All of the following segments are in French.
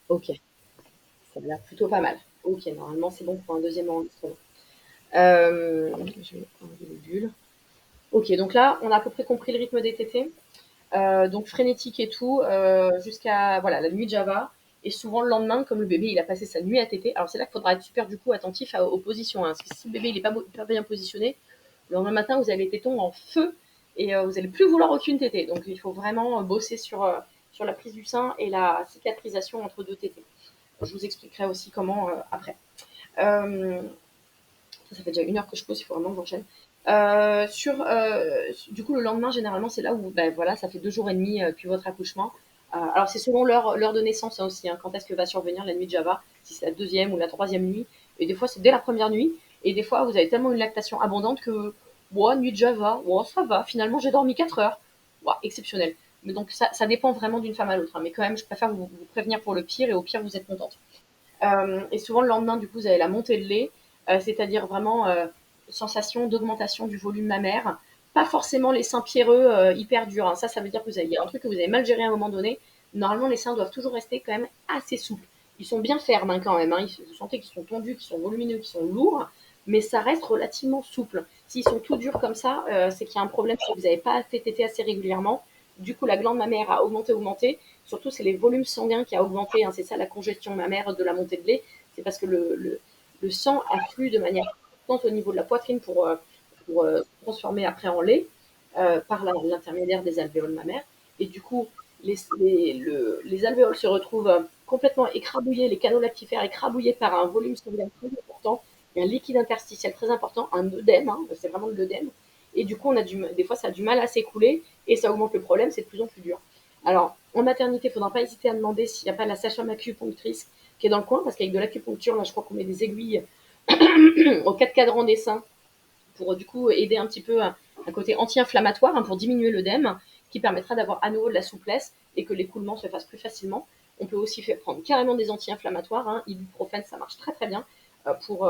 Ok, ça a l'air plutôt pas mal. Ok, normalement c'est bon pour un deuxième enregistrement. Je vais enlever les bulles. Ok, donc là, on a à peu près compris le rythme des tétés. Donc frénétique et tout, jusqu'à voilà, la nuit de Java. Et souvent le lendemain, comme le bébé il a passé sa nuit à téter, alors c'est là qu'il faudra être super du coup attentif aux positions. Hein, parce que si le bébé il est pas bien positionné, le lendemain matin vous avez les tétons en feu et vous allez plus vouloir aucune tétée. Donc il faut vraiment bosser sur la prise du sein et la cicatrisation entre deux tétées. Je vous expliquerai aussi comment après. Euh, ça fait déjà 1 heure que je pose, il faut vraiment que j'enchaîne. Du coup, le lendemain, généralement, c'est là où ben, voilà, ça fait 2 jours et demi depuis votre accouchement. Alors, c'est selon l'heure de naissance hein, aussi, hein, quand est-ce que va survenir la nuit de Java, si c'est la deuxième ou la troisième nuit. Et des fois, c'est dès la première nuit. Et des fois, vous avez tellement une lactation abondante que, ouais, nuit de Java, ouais, ça va, finalement, j'ai dormi 4 heures. Ouais, exceptionnel. Mais donc, ça dépend vraiment d'une femme à l'autre. Hein. Mais quand même, je préfère vous prévenir pour le pire et au pire, vous êtes contente. Et souvent, le lendemain, du coup, vous avez la montée de lait, c'est-à-dire vraiment sensation d'augmentation du volume mammaire. Pas forcément les seins pierreux hyper durs. Hein. Ça veut dire que il y a un truc que vous avez mal géré à un moment donné. Normalement, les seins doivent toujours rester quand même assez souples. Ils sont bien fermes hein, quand même. Hein. Vous sentez qu'ils sont tendus, qu'ils sont volumineux, qu'ils sont lourds, mais ça reste relativement souple. S'ils sont tout durs comme ça, c'est qu'il y a un problème, c'est que vous n'avez pas fait téter assez régulièrement. Du coup, la glande mammaire a augmenté. Surtout, c'est les volumes sanguins qui a augmenté. Hein. C'est ça la congestion mammaire de la montée de lait. C'est parce que le sang afflue de manière constante au niveau de la poitrine pour transformer après en lait par l'intermédiaire des alvéoles mammaires. Et du coup, les alvéoles se retrouvent complètement écrabouillés, les canaux lactifères écrabouillés par un volume sanguin très important, et un liquide interstitiel très important, un œdème, hein, c'est vraiment de l'œdème. Et du coup, des fois, ça a du mal à s'écouler et ça augmente le problème, c'est de plus en plus dur. Alors, en maternité, il ne faudra pas hésiter à demander s'il n'y a pas la sage-femme acupunctrice qui est dans le coin, parce qu'avec de l'acupuncture, là, je crois qu'on met des aiguilles aux 4 cadrans des seins pour du coup aider un petit peu un côté anti-inflammatoire hein, pour diminuer l'œdème, qui permettra d'avoir à nouveau de la souplesse et que l'écoulement se fasse plus facilement. On peut aussi faire prendre carrément des anti-inflammatoires. Hein. Ibuprofène, ça marche très très bien pour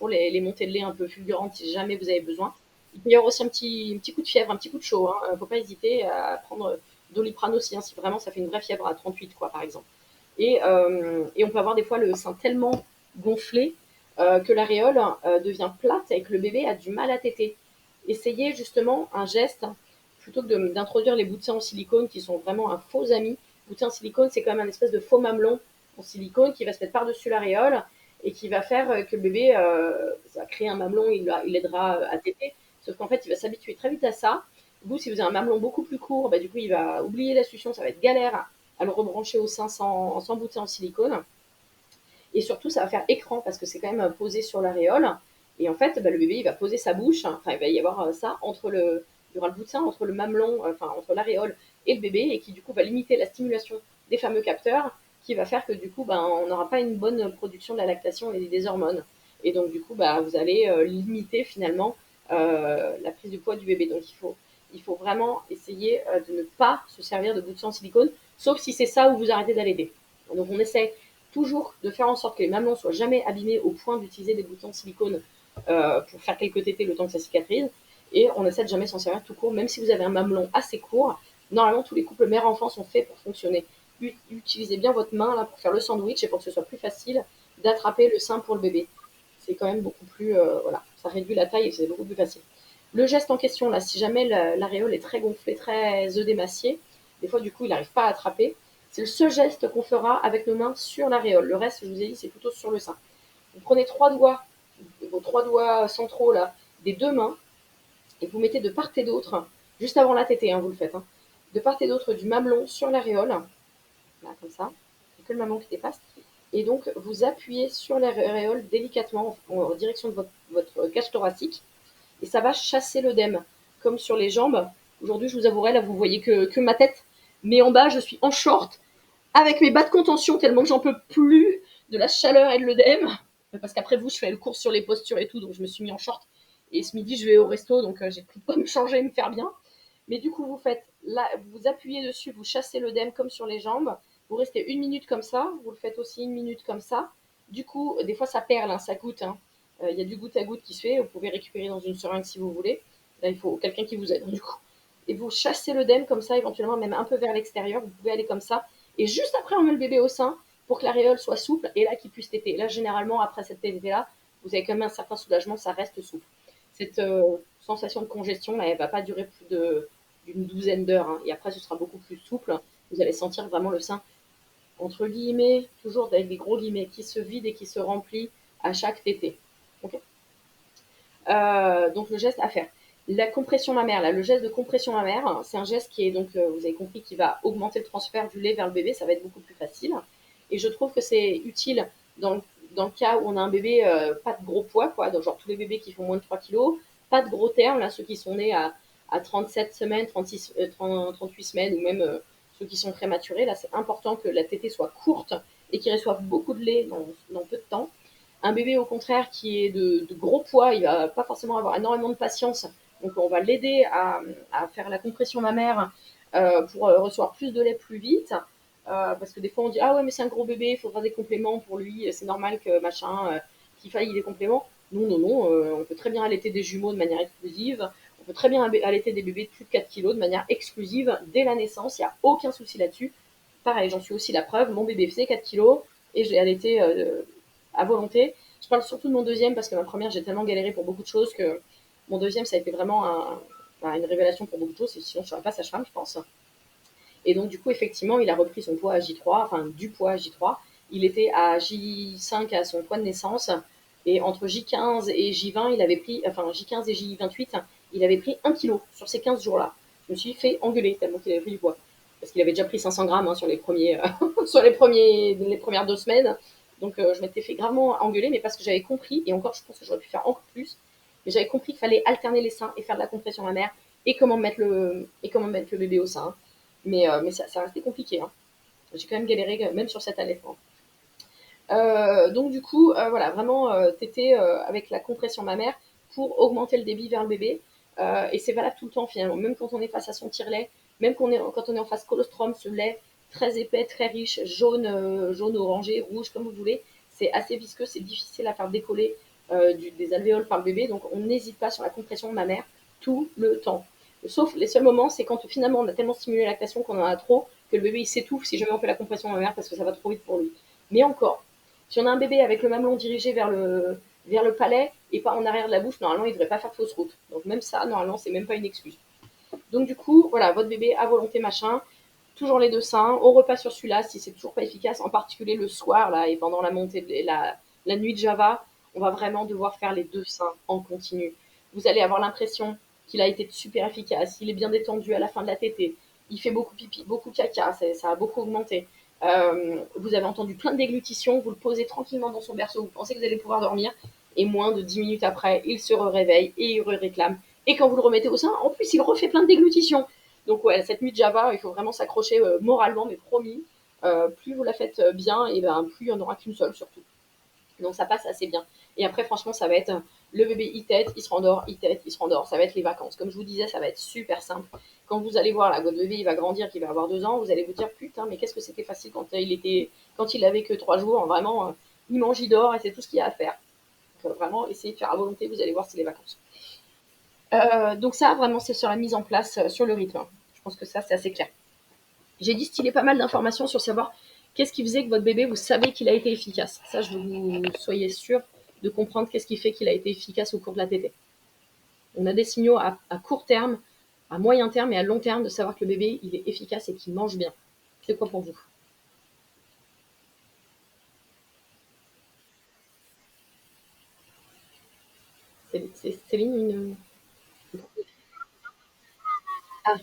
les montées de lait un peu fulgurantes si jamais vous avez besoin. Il peut y avoir aussi un petit coup de fièvre, un petit coup de chaud. Il ne faut pas hésiter à prendre Doliprane aussi, hein, si vraiment ça fait une vraie fièvre à 38, quoi, par exemple. Et on peut avoir des fois le sein tellement gonflé que l'aréole devient plate et que le bébé a du mal à téter. Essayez justement un geste, plutôt que d'introduire les bouts de sein en silicone qui sont vraiment un faux ami. Bout de sein en silicone, c'est quand même un espèce de faux mamelon en silicone qui va se mettre par-dessus l'aréole et qui va faire que le bébé, ça va créer un mamelon, il aidera à téter. Sauf qu'en fait, il va s'habituer très vite à ça. Vous, si vous avez un mamelon beaucoup plus court, bah, du coup, il va oublier la succion, ça va être galère à le rebrancher au sein sans bout de sein en silicone. Et surtout, ça va faire écran parce que c'est quand même posé sur l'aréole. Et en fait, bah, le bébé, il va poser sa bouche. Enfin, il va y avoir ça il y aura le bout de sein entre le mamelon, enfin, entre l'aréole et le bébé, et qui du coup va limiter la stimulation des fameux capteurs, qui va faire que du coup, bah, on n'aura pas une bonne production de la lactation et des hormones. Et donc, du coup, bah, vous allez limiter finalement la prise du poids du bébé. Donc, il faut vraiment essayer de ne pas se servir de bout de sang en silicone, sauf si c'est ça où vous arrêtez d'allaiter. Donc, on essaie toujours de faire en sorte que les mamelons soient jamais abîmés au point d'utiliser des boutons de silicone pour faire quelques tétés le temps que ça cicatrise. Et on essaie de jamais s'en servir tout court, même si vous avez un mamelon assez court. Normalement, tous les couples mère-enfant sont faits pour fonctionner. Utilisez bien votre main là pour faire le sandwich et pour que ce soit plus facile d'attraper le sein pour le bébé. C'est quand même beaucoup plus, voilà, ça réduit la taille et c'est beaucoup plus facile. Le geste en question, là, si jamais l'aréole est très gonflée, très œdémaciée, des fois, du coup, il n'arrive pas à attraper. C'est le seul geste qu'on fera avec nos mains sur l'aréole. Le reste, je vous ai dit, c'est plutôt sur le sein. Vous prenez vos 3 doigts centraux là, des 2 mains, et vous mettez de part et d'autre, juste avant la tétée, hein, vous le faites, hein, de part et d'autre du mamelon sur l'aréole, là, comme ça. Il n'y a que le mamelon qui dépasse. Et donc, vous appuyez sur l'aréole délicatement en direction de votre cage thoracique, et ça va chasser l'œdème, comme sur les jambes. Aujourd'hui, je vous avouerai, là, vous voyez que ma tête, mais en bas, je suis en short, avec mes bas de contention tellement que j'en peux plus de la chaleur et de l'œdème. Parce qu'après vous, je fais le cours sur les postures et tout, donc je me suis mis en short. Et ce midi, je vais au resto, donc j'ai pris de quoi me changer et me faire bien. Mais du coup, vous faites là, vous appuyez dessus, vous chassez l'œdème comme sur les jambes. Vous restez 1 minute comme ça. Vous le faites aussi 1 minute comme ça. Du coup, des fois, ça perle, hein, ça goûte. Hein. Il y a du goutte à goutte qui se fait. Vous pouvez récupérer dans une seringue si vous voulez. Là, il faut quelqu'un qui vous aide, du coup. Et vous chassez l'œdème comme ça, éventuellement même un peu vers l'extérieur. Vous pouvez aller comme ça. Et juste après, on met le bébé au sein pour que l'aréole soit souple et là qu'il puisse téter. Là, généralement, après cette tétée-là, vous avez quand même un certain soulagement, ça reste souple. Cette sensation de congestion, là, elle va pas durer plus d'une douzaine d'heures, hein, et après, ce sera beaucoup plus souple. Vous allez sentir vraiment le sein, entre guillemets, toujours avec des gros guillemets, qui se vide et qui se remplit à chaque tétée. Okay. Donc le geste à faire. La compression mammaire, là, le geste de compression mammaire, c'est un geste qui est donc, vous avez compris, qui va augmenter le transfert du lait vers le bébé, ça va être beaucoup plus facile. Et je trouve que c'est utile dans le cas où on a un bébé pas de gros poids, quoi, donc genre tous les bébés qui font moins de 3 kilos, pas de gros termes, là, ceux qui sont nés à 37 semaines, 36, 38 semaines, ou même ceux qui sont prématurés, là, c'est important que la tétée soit courte et qu'ils reçoivent beaucoup de lait dans peu de temps. Un bébé, au contraire, qui est de gros poids, il va pas forcément avoir énormément de patience. Donc, on va l'aider à faire la compression mammaire pour recevoir plus de lait plus vite. Parce que des fois, on dit, ah ouais, mais c'est un gros bébé, il faudra des compléments pour lui, c'est normal que machin, qu'il faille des compléments. Non, non, non, on peut très bien allaiter des jumeaux de manière exclusive. On peut très bien allaiter des bébés de plus de 4 kilos de manière exclusive dès la naissance. Il n'y a aucun souci là-dessus. Pareil, j'en suis aussi la preuve. Mon bébé faisait 4 kilos et je l'ai allaité à volonté. Je parle surtout de mon deuxième parce que ma première, j'ai tellement galéré pour beaucoup de choses que mon deuxième, ça a été vraiment une révélation pour beaucoup de choses. Et sinon, je ne serais pas sage-femme, je pense. Et donc, du coup, effectivement, il a repris son poids à J3, enfin, du poids à J3. Il était à J5 à son poids de naissance. Et entre J15 et J20, il avait pris, enfin, J15 et J28, il avait pris 1 kilo sur ces 15 jours-là. Je me suis fait engueuler tellement qu'il avait pris du poids. Parce qu'il avait déjà pris 500 grammes hein, sur les premiers, sur les premières 2 semaines. Donc, je m'étais fait gravement engueuler, mais parce que j'avais compris, et encore, je pense que j'aurais pu faire encore plus, mais j'avais compris qu'il fallait alterner les seins et faire de la compression mammaire et comment mettre le bébé au sein. Mais ça restait compliqué. Hein. J'ai quand même galéré, même sur cet allaitement. Donc du coup, voilà, vraiment téter avec la compression mammaire pour augmenter le débit vers le bébé. Et c'est valable tout le temps finalement, même quand on est face à son tire-lait, même quand on est en phase colostrum, ce lait très épais, très riche, jaune, jaune orangé, rouge, comme vous voulez, c'est assez visqueux, c'est difficile à faire décoller des alvéoles par le bébé, donc on n'hésite pas sur la compression mammaire tout le temps. Sauf les seuls moments, c'est quand finalement on a tellement stimulé la lactation qu'on en a trop, que le bébé il s'étouffe si jamais on fait la compression mammaire parce que ça va trop vite pour lui. Mais encore, si on a un bébé avec le mamelon dirigé vers le palais et pas en arrière de la bouche, normalement, il ne devrait pas faire fausse route. Donc même ça, normalement, c'est même pas une excuse. Donc du coup, voilà, votre bébé à volonté, machin, toujours les deux seins, on repasse sur celui-là si c'est toujours pas efficace, en particulier le soir, là, et pendant la montée, la nuit de Java, on va vraiment devoir faire les deux seins en continu. Vous allez avoir l'impression qu'il a été super efficace, il est bien détendu à la fin de la tétée, il fait beaucoup pipi, beaucoup caca, ça a beaucoup augmenté. Vous avez entendu plein de déglutitions, vous le posez tranquillement dans son berceau, vous pensez que vous allez pouvoir dormir, et moins de 10 minutes après, il se réveille et il réclame. Et quand vous le remettez au sein, en plus, il refait plein de déglutitions. Donc ouais, cette nuit de Java, il faut vraiment s'accrocher moralement, mais promis. Plus vous la faites bien, et ben plus il n'y en aura qu'une seule surtout. Donc ça passe assez bien. Et après, franchement, ça va être le bébé, il tète, il se rendort, il tète, il se rendort. Ça va être les vacances. Comme je vous disais, ça va être super simple. Quand vous allez voir, là, votre bébé, il va grandir, qu'il va avoir 2 ans, vous allez vous dire, putain, mais qu'est-ce que c'était facile quand il avait que 3 jours. Vraiment, il mange, il dort, et c'est tout ce qu'il y a à faire. Donc, vraiment, essayez de faire à volonté, vous allez voir, c'est les vacances. Donc ça, vraiment, c'est sur la mise en place, sur le rythme. Je pense que ça, c'est assez clair. J'ai distillé pas mal d'informations sur savoir qu'est-ce qui faisait que votre bébé, vous savez qu'il a été efficace. Ça, je veux que vous soyez sûr de comprendre qu'est-ce qui fait qu'il a été efficace au cours de la tétée. On a des signaux à court terme, à moyen terme et à long terme de savoir que le bébé, il est efficace et qu'il mange bien. C'est quoi pour vous? C'est Céline, une... Ah,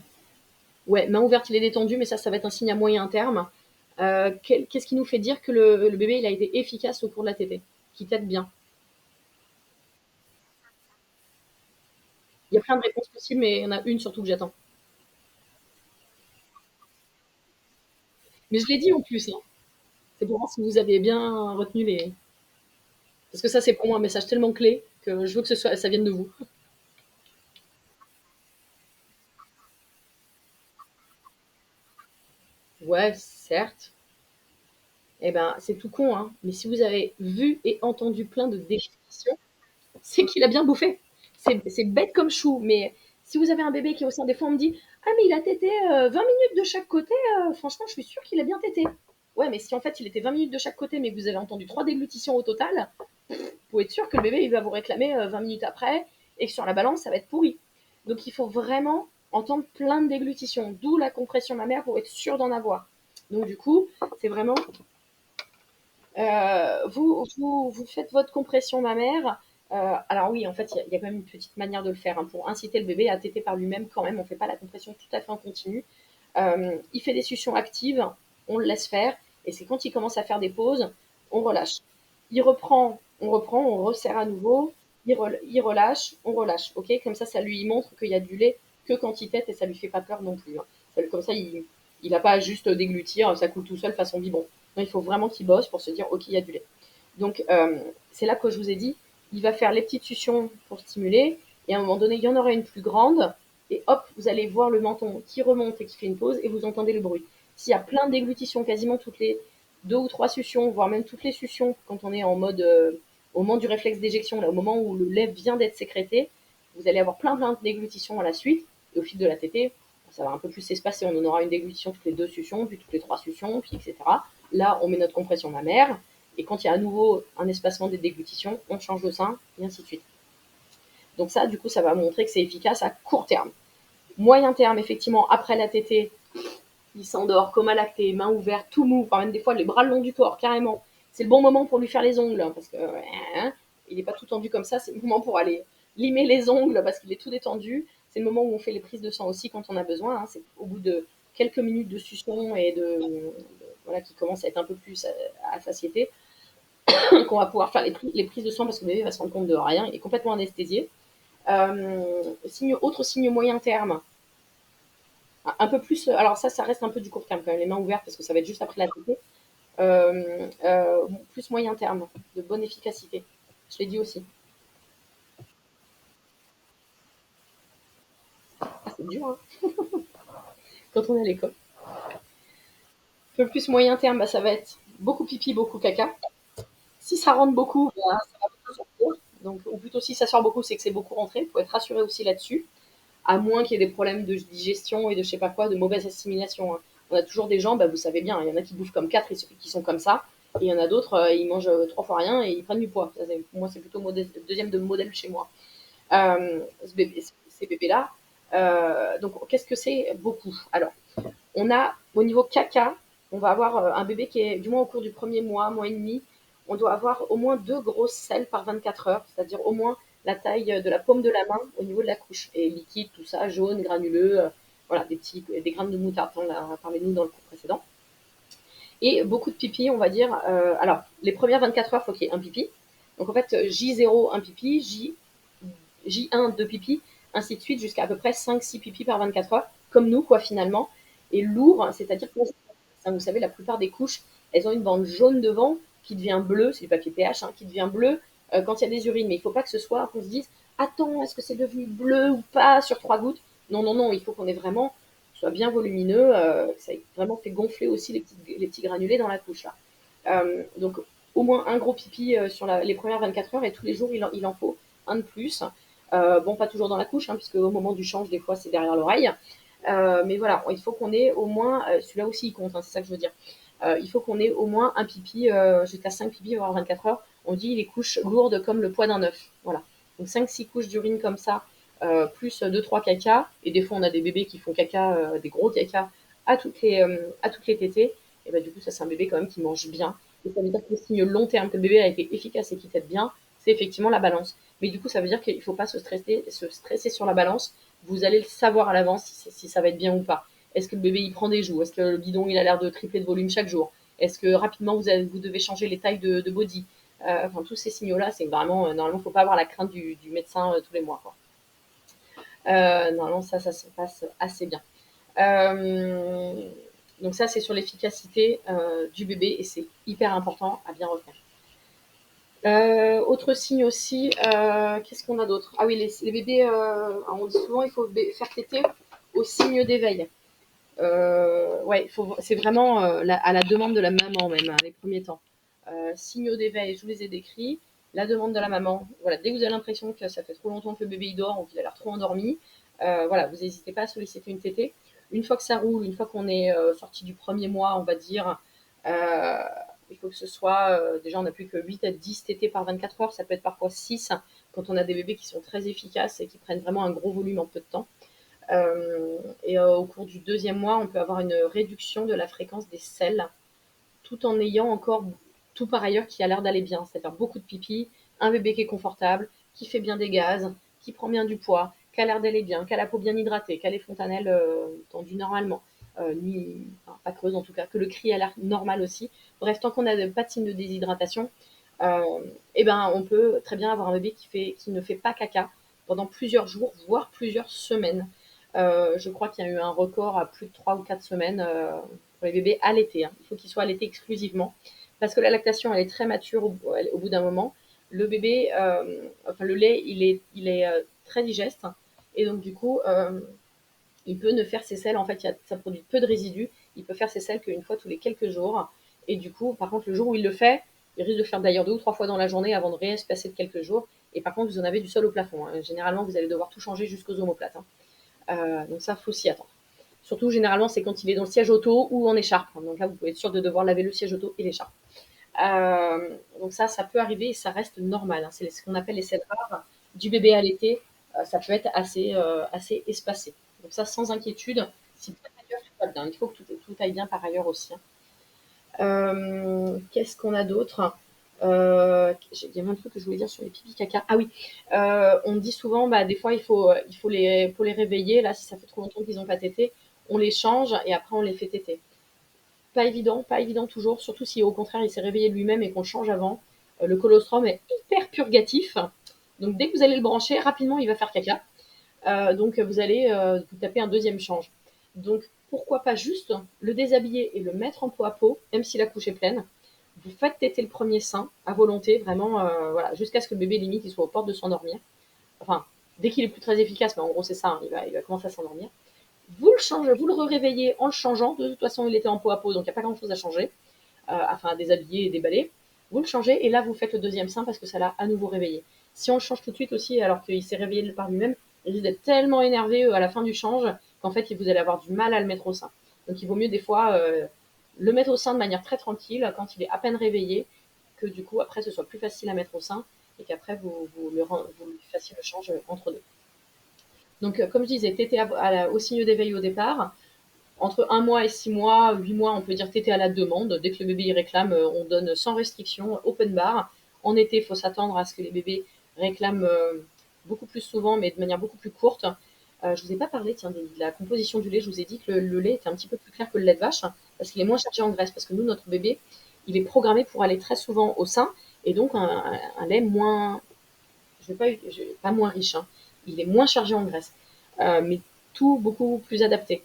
ouais, main ouverte, il est détendu, mais ça va être un signe à moyen terme. Qu'est-ce qui nous fait dire que le bébé, il a été efficace au cours de la tétée? Qu'il tète bien. Il y a plein de réponses possibles, mais il y en a une surtout que j'attends. Mais je l'ai dit en plus, hein. C'est pour voir si vous avez bien retenu les. Parce que ça, c'est pour moi un message tellement clé que je veux que ça vienne de vous. Ouais, certes. Eh ben, c'est tout con, hein. Mais si vous avez vu et entendu plein de définitions, c'est qu'il a bien bouffé. C'est bête comme chou, mais si vous avez un bébé qui est au sein, des fois on me dit ah mais il a tété 20 minutes de chaque côté, franchement je suis sûre qu'il a bien tété. Ouais, mais si en fait il était 20 minutes de chaque côté, mais que vous avez entendu 3 déglutitions au total, vous pouvez être sûr que le bébé il va vous réclamer 20 minutes après et que sur la balance ça va être pourri. Donc il faut vraiment entendre plein de déglutitions, d'où la compression mammaire pour être sûr d'en avoir. Donc du coup, c'est vraiment vous faites votre compression mammaire. Alors oui, en fait, il y a quand même une petite manière de le faire, hein, pour inciter le bébé à téter par lui-même quand même. On ne fait pas la compression tout à fait en continu. Il fait des suctions actives, on le laisse faire. Et c'est quand il commence à faire des pauses, on relâche. Il reprend, on resserre à nouveau. Il relâche, on relâche. Ok, comme ça lui montre qu'il y a du lait que quand il tète et ça lui fait pas peur non plus, hein. Comme ça, il n'a pas à juste déglutir, ça coule tout seul façon biberon. Non, il faut vraiment qu'il bosse pour se dire, ok, il y a du lait. Donc, c'est là que je vous ai dit, il va faire les petites suctions pour stimuler, et à un moment donné, il y en aura une plus grande, et hop, vous allez voir le menton qui remonte et qui fait une pause, et vous entendez le bruit. S'il y a plein de déglutitions, quasiment toutes les 2 ou 3 suctions, voire même toutes les suctions, quand on est en mode, au moment du réflexe d'éjection, là, au moment où le lait vient d'être sécrété, vous allez avoir plein de déglutitions à la suite, et au fil de la tétée, ça va un peu plus s'espacer. On en aura une déglutition toutes les 2 suctions, puis toutes les 3 suctions, puis etc. Là, on met notre compression mammaire, et quand il y a à nouveau un espacement des déglutitions, on change de sein, et ainsi de suite. Donc ça, du coup, ça va montrer que c'est efficace à court terme. Moyen terme, effectivement, après la tétée, il s'endort, coma lacté, main ouverte, tout mou, enfin même des fois les bras le long du corps, carrément. C'est le bon moment pour lui faire les ongles, hein, parce que il n'est pas tout tendu comme ça, c'est le moment pour aller limer les ongles parce qu'il est tout détendu. C'est le moment où on fait les prises de sang aussi quand on a besoin, hein. C'est au bout de quelques minutes de succion et voilà, qui commence à être un peu plus à satiété, qu'on va pouvoir faire les prises de sang parce que le bébé va se rendre compte de rien, il est complètement anesthésié. Autre signe moyen terme, un peu plus. Alors ça reste un peu du court terme quand même, les mains ouvertes parce que ça va être juste après la tétée. Plus moyen terme, de bonne efficacité. Je l'ai dit aussi. Ah, c'est dur, hein, quand on est à l'école. Un peu plus moyen terme, bah, ça va être beaucoup pipi, beaucoup caca. Si ça rentre beaucoup, bah, ça va beaucoup sortir. Donc, ou plutôt si ça sort beaucoup, c'est que c'est beaucoup rentré. Il faut être rassuré aussi là-dessus. À moins qu'il y ait des problèmes de digestion et de je sais pas quoi, de mauvaise assimilation, hein. On a toujours des gens, bah, vous savez bien, il y en a qui bouffent comme 4 et qui sont comme ça. Et il y en a d'autres, ils mangent 3 fois rien et ils prennent du poids. Ça, pour moi, c'est plutôt deuxième de modèle chez moi. Ces bébés-là. Donc, qu'est-ce que c'est beaucoup? Alors, on a au niveau caca, on va avoir un bébé qui est, du moins au cours du premier mois, mois et demi, on doit avoir au moins 2 grosses selles par 24 heures, c'est-à-dire au moins la taille de la paume de la main au niveau de la couche. Et liquide, tout ça, jaune, granuleux, voilà, des graines de moutarde, on a parlé de nous dans le cours précédent. Et beaucoup de pipi, on va dire. Alors, les premières 24 heures, il faut qu'il y ait un pipi. Donc en fait, J0, un pipi, J1, 2 pipi, ainsi de suite, jusqu'à à peu près 5-6 pipi par 24 heures, comme nous, quoi, finalement. Et lourd, c'est-à-dire que, vous savez, la plupart des couches, elles ont une bande jaune devant qui devient bleue, c'est du papier pH, hein, qui devient bleu quand il y a des urines. Mais il ne faut pas que ce soit qu'on se dise, attends, est-ce que c'est devenu bleu ou pas sur 3 gouttes? Non, non, non, il faut qu'on ait vraiment, soit bien volumineux, que ça ait vraiment fait gonfler aussi les petits granulés dans la couche, là. Donc, au moins un gros pipi sur les premières 24 heures et tous les jours, il en faut un de plus. Bon, pas toujours dans la couche, hein, puisque au moment du change, des fois, c'est derrière l'oreille. Mais voilà, il faut qu'on ait au moins, celui-là aussi il compte, hein, c'est ça que je veux dire. Il faut qu'on ait au moins un pipi, jusqu'à 5 pipis, voire 24 heures. On dit les couches lourdes comme le poids d'un œuf. Voilà. Donc 5-6 couches d'urine comme ça, plus 2-3 caca. Et des fois, on a des bébés qui font caca, des gros caca à toutes les tétées. Et bah, du coup, ça, c'est un bébé quand même qui mange bien. Et ça veut dire que le signe long terme que le bébé a été efficace et qu'il tète bien, c'est effectivement la balance. Mais du coup, ça veut dire qu'il ne faut pas se stresser sur la balance. Vous allez le savoir à l'avance si ça va être bien ou pas. Est-ce que le bébé il prend des joues? Est-ce que le bidon il a l'air de tripler de volume chaque jour? Est-ce que rapidement vous devez changer les tailles de body? Enfin, tous ces signaux-là, c'est vraiment, normalement, il ne faut pas avoir la crainte du médecin tous les mois, quoi. Normalement, ça se passe assez bien. Donc ça, c'est sur l'efficacité du bébé et c'est hyper important à bien retenir. Autre signe aussi, qu'est-ce qu'on a d'autre? Ah oui, les bébés, on dit souvent il faut faire téter au signe d'éveil. Ouais, c'est vraiment à la demande de la maman même, hein, les premiers temps. Signaux d'éveil, je vous les ai décrits. La demande de la maman. Voilà, dès que vous avez l'impression que ça fait trop longtemps que le bébé il dort ou qu'il a l'air trop endormi, voilà, vous n'hésitez pas à solliciter une tétée. Une fois que ça roule, une fois qu'on est sorti du premier mois, on va dire, Euh, il faut que ce soit, déjà on n'a plus que 8 à 10 tétés par 24 heures, ça peut être parfois 6 quand on a des bébés qui sont très efficaces et qui prennent vraiment un gros volume en peu de temps. Au cours du deuxième mois, on peut avoir une réduction de la fréquence des selles, tout en ayant encore tout par ailleurs qui a l'air d'aller bien, c'est-à-dire beaucoup de pipi, un bébé qui est confortable, qui fait bien des gaz, qui prend bien du poids, qui a l'air d'aller bien, qui a la peau bien hydratée, qui a les fontanelles tendues normalement, enfin, pas creuses en tout cas, que le cri a l'air normal aussi. Bref, tant qu'on n'a pas de signe de déshydratation, euh, eh ben, on peut très bien avoir un bébé qui ne fait pas caca pendant plusieurs jours, voire plusieurs semaines. Je crois qu'il y a eu un record à plus de 3 ou 4 semaines pour les bébés allaités. Hein. Il faut qu'ils soient allaités exclusivement parce que la lactation, elle est très mature au bout d'un moment. Le bébé, enfin le lait, il est très digeste et donc du coup, il peut ne faire ses selles. En fait, ça produit peu de résidus. Il peut faire ses selles qu'une fois tous les quelques jours. Et du coup, par contre, le jour où il le fait, il risque de faire d'ailleurs 2 ou 3 fois dans la journée avant de réespacer de quelques jours. Et par contre, vous en avez du sol au plafond. Hein. Généralement, vous allez devoir tout changer jusqu'aux omoplates. Hein. Donc ça, faut s'y attendre. Surtout, généralement, c'est quand il est dans le siège auto ou en écharpe. Donc là, vous pouvez être sûr de devoir laver le siège auto et l'écharpe. Donc ça peut arriver et ça reste normal. Hein. C'est ce qu'on appelle les selles rares du bébé allaité. Ça peut être assez espacé. Donc ça, sans inquiétude, si par ailleurs tout va bien, il faut que tout aille bien par ailleurs aussi. Hein. Qu'est-ce qu'on a d'autre Il y a un truc que je voulais dire sur les pipi caca. Ah oui, on dit souvent, bah, des fois, pour les réveiller. Là, si ça fait trop longtemps qu'ils n'ont pas tété, on les change et après, on les fait téter. Pas évident toujours, surtout si au contraire, il s'est réveillé lui-même et qu'on le change avant. Le colostrum est hyper purgatif. Donc, dès que vous allez le brancher, rapidement, il va faire caca. Donc vous allez vous taper un deuxième change. Donc pourquoi pas juste le déshabiller et le mettre en peau à peau, même si la couche est pleine. Vous faites téter le premier sein à volonté, vraiment, voilà, jusqu'à ce que le bébé limite il soit aux portes de s'endormir. Enfin, dès qu'il est plus très efficace, mais en gros c'est ça, hein, il va commencer à s'endormir. Vous le changez, vous le réveillez en le changeant. De toute façon, il était en peau à peau, donc il n'y a pas grand-chose à changer, enfin à déshabiller et déballer. Vous le changez et là vous faites le deuxième sein parce que ça l'a à nouveau réveillé. Si on le change tout de suite aussi alors qu'il s'est réveillé par lui-même, il risque d'être tellement énervé à la fin du change qu'en fait vous allez avoir du mal à le mettre au sein. Donc il vaut mieux des fois le mettre au sein de manière très tranquille quand il est à peine réveillé, que du coup après ce soit plus facile à mettre au sein et qu'après vous lui fassiez le change entre deux. Donc comme je disais, tété au signe d'éveil au départ, entre 1 mois et 6 mois, 8 mois, on peut dire tété à la demande. Dès que le bébé y réclame, on donne sans restriction, open bar. En été, il faut s'attendre à ce que les bébés réclament beaucoup plus souvent, mais de manière beaucoup plus courte. Je vous ai pas parlé tiens, de la composition du lait. Je vous ai dit que le lait était un petit peu plus clair que le lait de vache, parce qu'il est moins chargé en graisse. Parce que nous, notre bébé, il est programmé pour aller très souvent au sein, et donc un lait moins, pas moins riche, hein. Il est moins chargé en graisse, mais tout beaucoup plus adapté.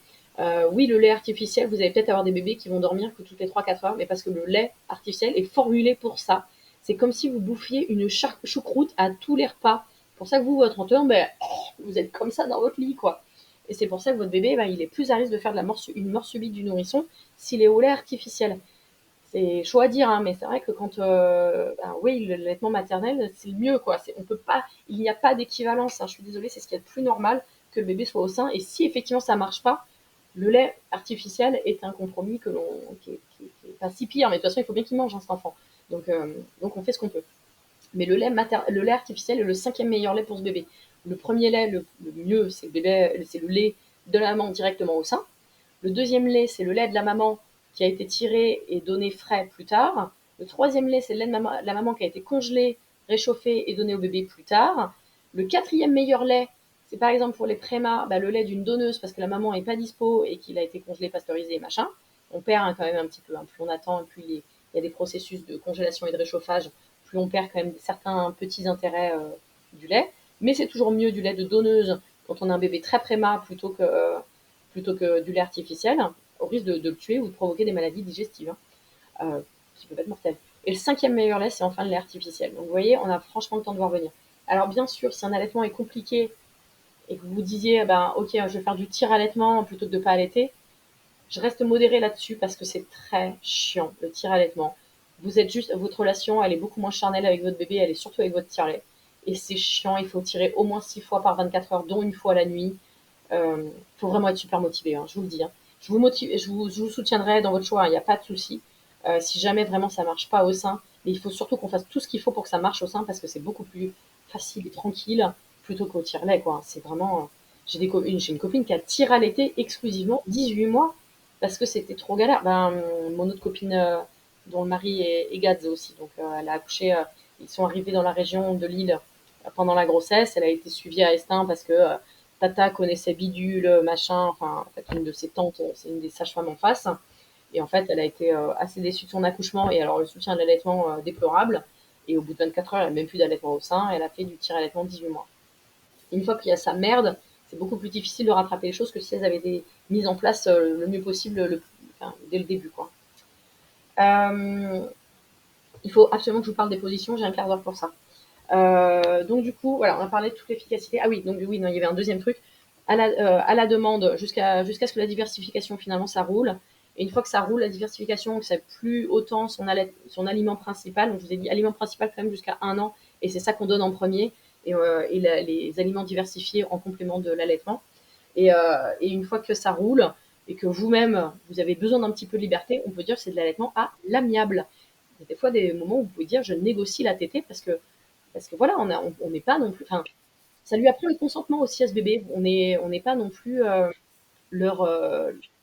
Oui, le lait artificiel, vous allez peut-être avoir des bébés qui vont dormir que toutes les 3 4 heures, mais parce que le lait artificiel est formulé pour ça. C'est comme si vous bouffiez une choucroute à tous les repas. C'est pour ça que vous, votre entourage, ben, vous êtes comme ça dans votre lit, quoi. Et c'est pour ça que votre bébé, ben, il est plus à risque de faire une mort subite du nourrisson s'il est au lait artificiel. C'est chaud à dire, hein, mais c'est vrai que quand, ben oui, l'allaitement maternel, c'est le mieux, quoi. On peut pas, il n'y a pas d'équivalence. Hein, je suis désolée, c'est ce qu'il y a de plus normal que le bébé soit au sein. Et si effectivement ça marche pas, le lait artificiel est un compromis qui est pas si pire. Mais de toute façon, il faut bien qu'il mange, hein, cet enfant. Donc on fait ce qu'on peut. Mais le lait artificiel est le cinquième meilleur lait pour ce bébé. Le premier lait, le mieux, c'est le lait de la maman directement au sein. Le deuxième lait, c'est le lait de la maman qui a été tiré et donné frais plus tard. Le troisième lait, c'est le lait de la maman qui a été congelé, réchauffé et donné au bébé plus tard. Le quatrième meilleur lait, c'est par exemple pour les prémas, bah, le lait d'une donneuse parce que la maman n'est pas dispo et qu'il a été congelé, pasteurisé et machin. On perd quand même un petit peu. Hein. Plus on attend, et plus il y a des processus de congélation et de réchauffage, plus on perd quand même certains petits intérêts du lait. Mais c'est toujours mieux du lait de donneuse quand on a un bébé très préma plutôt que du lait artificiel, au risque de le tuer ou de provoquer des maladies digestives, hein, qui peuvent être mortelles. Et le cinquième meilleur lait, c'est enfin le lait artificiel. Donc vous voyez, on a franchement le temps de voir venir. Alors bien sûr, si un allaitement est compliqué et que vous vous disiez, ben, ok, je vais faire du tir-allaitement plutôt que de ne pas allaiter, je reste modérée là-dessus parce que c'est très chiant, le tir-allaitement. Vous êtes juste, votre relation, elle est beaucoup moins charnelle avec votre bébé, elle est surtout avec votre tire-lait. Et c'est chiant, il faut tirer au moins 6 fois par 24 heures, dont une fois la nuit. Faut vraiment être super motivé, hein, je vous le dis. Hein. Je vous soutiendrai dans votre choix, il n'y a pas de souci. Si jamais vraiment ça marche pas au sein, mais il faut surtout qu'on fasse tout ce qu'il faut pour que ça marche au sein parce que c'est beaucoup plus facile et tranquille plutôt qu'au tire-lait, quoi. C'est vraiment. J'ai une copine qui a tiré à l'été exclusivement 18 mois parce que c'était trop galère. Ben, mon autre copine, dont le mari est Gads aussi, donc elle a accouché. Ils sont arrivés dans la région de Lille pendant la grossesse. Elle a été suivie à Estaing parce que Tata connaissait Bidule, machin. Enfin, en fait, une de ses tantes, c'est une des sages-femmes en face. Et en fait, elle a été assez déçue de son accouchement. Et alors, le soutien de l'allaitement déplorable. Et au bout de 24 heures, elle n'a même plus d'allaitement au sein. Elle a fait du tir-allaitement 18 mois. Et une fois qu'il y a sa merde, c'est beaucoup plus difficile de rattraper les choses que si elles avaient été mises en place le mieux possible enfin, dès le début, quoi. Euh, il faut absolument que je vous parle des positions. J'ai un quart d'heure pour ça. Donc du coup, voilà, on a parlé de toute l'efficacité. Ah oui, donc oui, non, il y avait un deuxième truc. À la demande, jusqu'à ce que la diversification, finalement, ça roule. Et une fois que ça roule, la diversification, que ça plus autant son aliment principal, donc je vous ai dit aliment principal quand même jusqu'à 1 an, et c'est ça qu'on donne en premier, et les aliments diversifiés en complément de l'allaitement. Et une fois que ça roule, et que vous-même, vous avez besoin d'un petit peu de liberté, on peut dire que c'est de l'allaitement à l'amiable. Il y a des fois des moments où vous pouvez dire je négocie la tétée parce que voilà, on n'est pas non plus. Enfin, ça lui apprend le consentement aussi à ce bébé. On n'est pas non plus leur,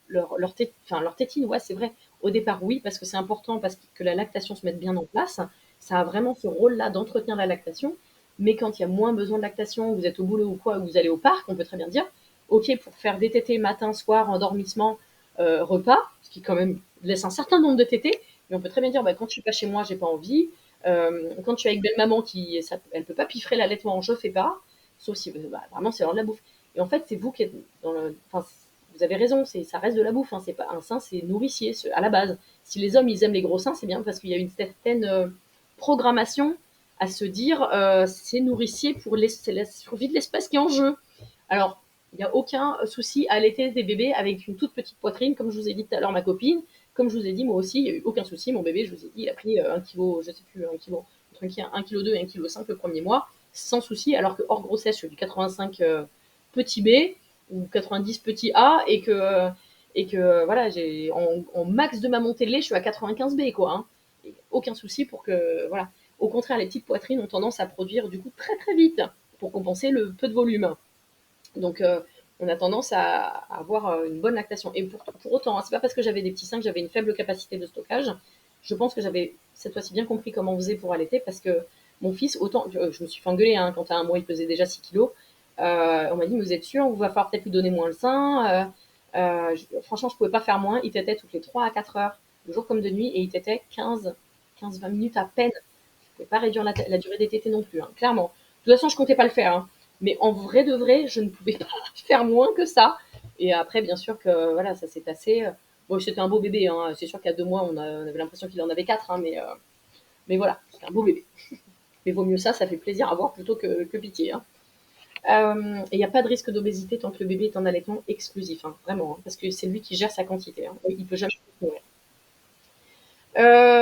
leur tétine. Ouais, c'est vrai. Au départ, oui, parce que c'est important parce que la lactation se mette bien en place. Ça a vraiment ce rôle-là d'entretenir la lactation. Mais quand il y a moins besoin de lactation, vous êtes au boulot ou quoi, ou vous allez au parc, on peut très bien dire, ok, pour faire des tétés matin, soir, endormissement, repas, ce qui quand même laisse un certain nombre de tétés. Mais on peut très bien dire, bah, quand je suis pas chez moi, j'ai pas envie. Quand je suis avec belle maman elle peut pas piffrer l'allaitement, je fais pas. Sauf si bah, vraiment c'est l'heure de la bouffe. Et en fait, c'est vous qui êtes dans le. Enfin, vous avez raison, ça reste de la bouffe. Hein, c'est pas un sein, c'est nourricier à la base. Si les hommes ils aiment les gros seins, c'est bien parce qu'il y a une certaine programmation à se dire c'est nourricier c'est la survie de l'espèce qui est en jeu. Alors, il n'y a aucun souci à allaiter des bébés avec une toute petite poitrine, comme je vous ai dit tout à l'heure, ma copine. Comme je vous ai dit, moi aussi, il n'y a eu aucun souci. Mon bébé, je vous ai dit, il a pris 1 kg, je sais plus, 1 kg, entre 1 kg 2 et 1 kg 5 le premier mois, sans souci, alors que hors grossesse, je suis du 85 petit B ou 90 petit A et que voilà, en max de ma montée de lait, je suis à 95 B, quoi. Hein. Et aucun souci pour que, voilà. Au contraire, les petites poitrines ont tendance à produire du coup très très vite pour compenser le peu de volume. Donc, on a tendance à avoir une bonne lactation. Et pour autant, hein, c'est pas parce que j'avais des petits seins que j'avais une faible capacité de stockage. Je pense que j'avais cette fois-ci bien compris comment on faisait pour allaiter parce que mon fils, autant, je me suis fait engueuler hein, quand à 1 mois il pesait déjà 6 kilos. On m'a dit, mais vous êtes sûr, il va falloir peut-être lui donner moins le sein. Franchement, je pouvais pas faire moins. Il tétait toutes les 3 à 4 heures, de jour comme de nuit, et il tétait 15-20 minutes à peine. Je pouvais pas réduire la durée des tétés non plus, hein, clairement. De toute façon, je comptais pas le faire. Hein. Mais en vrai de vrai, je ne pouvais pas faire moins que ça. Et après, bien sûr que voilà, ça s'est passé. Bon, c'était un beau bébé. Hein. C'est sûr qu'à 2 mois, on avait l'impression qu'il en avait 4. Hein, mais voilà, c'était un beau bébé. Mais vaut mieux ça fait plaisir à voir plutôt que pitié. Hein. Et il n'y a pas de risque d'obésité tant que le bébé est en allaitement exclusif. Hein, vraiment. Hein, parce que c'est lui qui gère sa quantité. Hein. Il ne peut jamais mourir.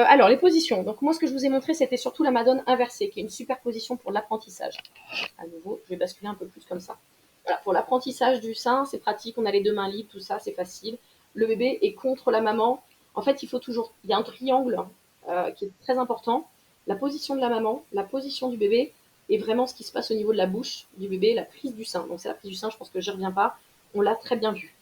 Alors, les positions. Donc, moi, ce que je vous ai montré, c'était surtout la Madone inversée, qui est une super position pour l'apprentissage. À nouveau, je vais basculer un peu plus comme ça. Voilà, pour l'apprentissage du sein, c'est pratique. On a les 2 mains libres, tout ça, c'est facile. Le bébé est contre la maman. En fait, il y a un triangle qui est très important. La position de la maman, la position du bébé, et vraiment ce qui se passe au niveau de la bouche du bébé, la prise du sein. Donc, c'est la prise du sein, je pense que je n'y reviens pas. On l'a très bien vu.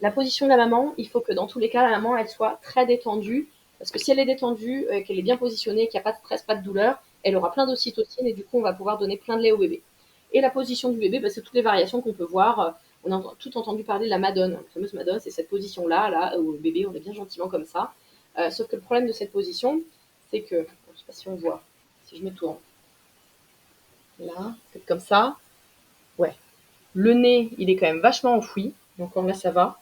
La position de la maman, il faut que dans tous les cas, la maman, elle soit très détendue. Parce que si elle est détendue, qu'elle est bien positionnée, qu'il n'y a pas de stress, pas de douleur, elle aura plein d'ocytocine et du coup, on va pouvoir donner plein de lait au bébé. Et la position du bébé, bah, c'est toutes les variations qu'on peut voir. On a tout entendu parler de la Madone. La fameuse Madone, c'est cette position-là, là, où le bébé, on est bien gentiment comme ça. Sauf que le problème de cette position, c'est que, je ne sais pas si on voit, si je me tourne, là, peut-être comme ça, ouais. Le nez, il est quand même vachement enfoui, donc là, ça va.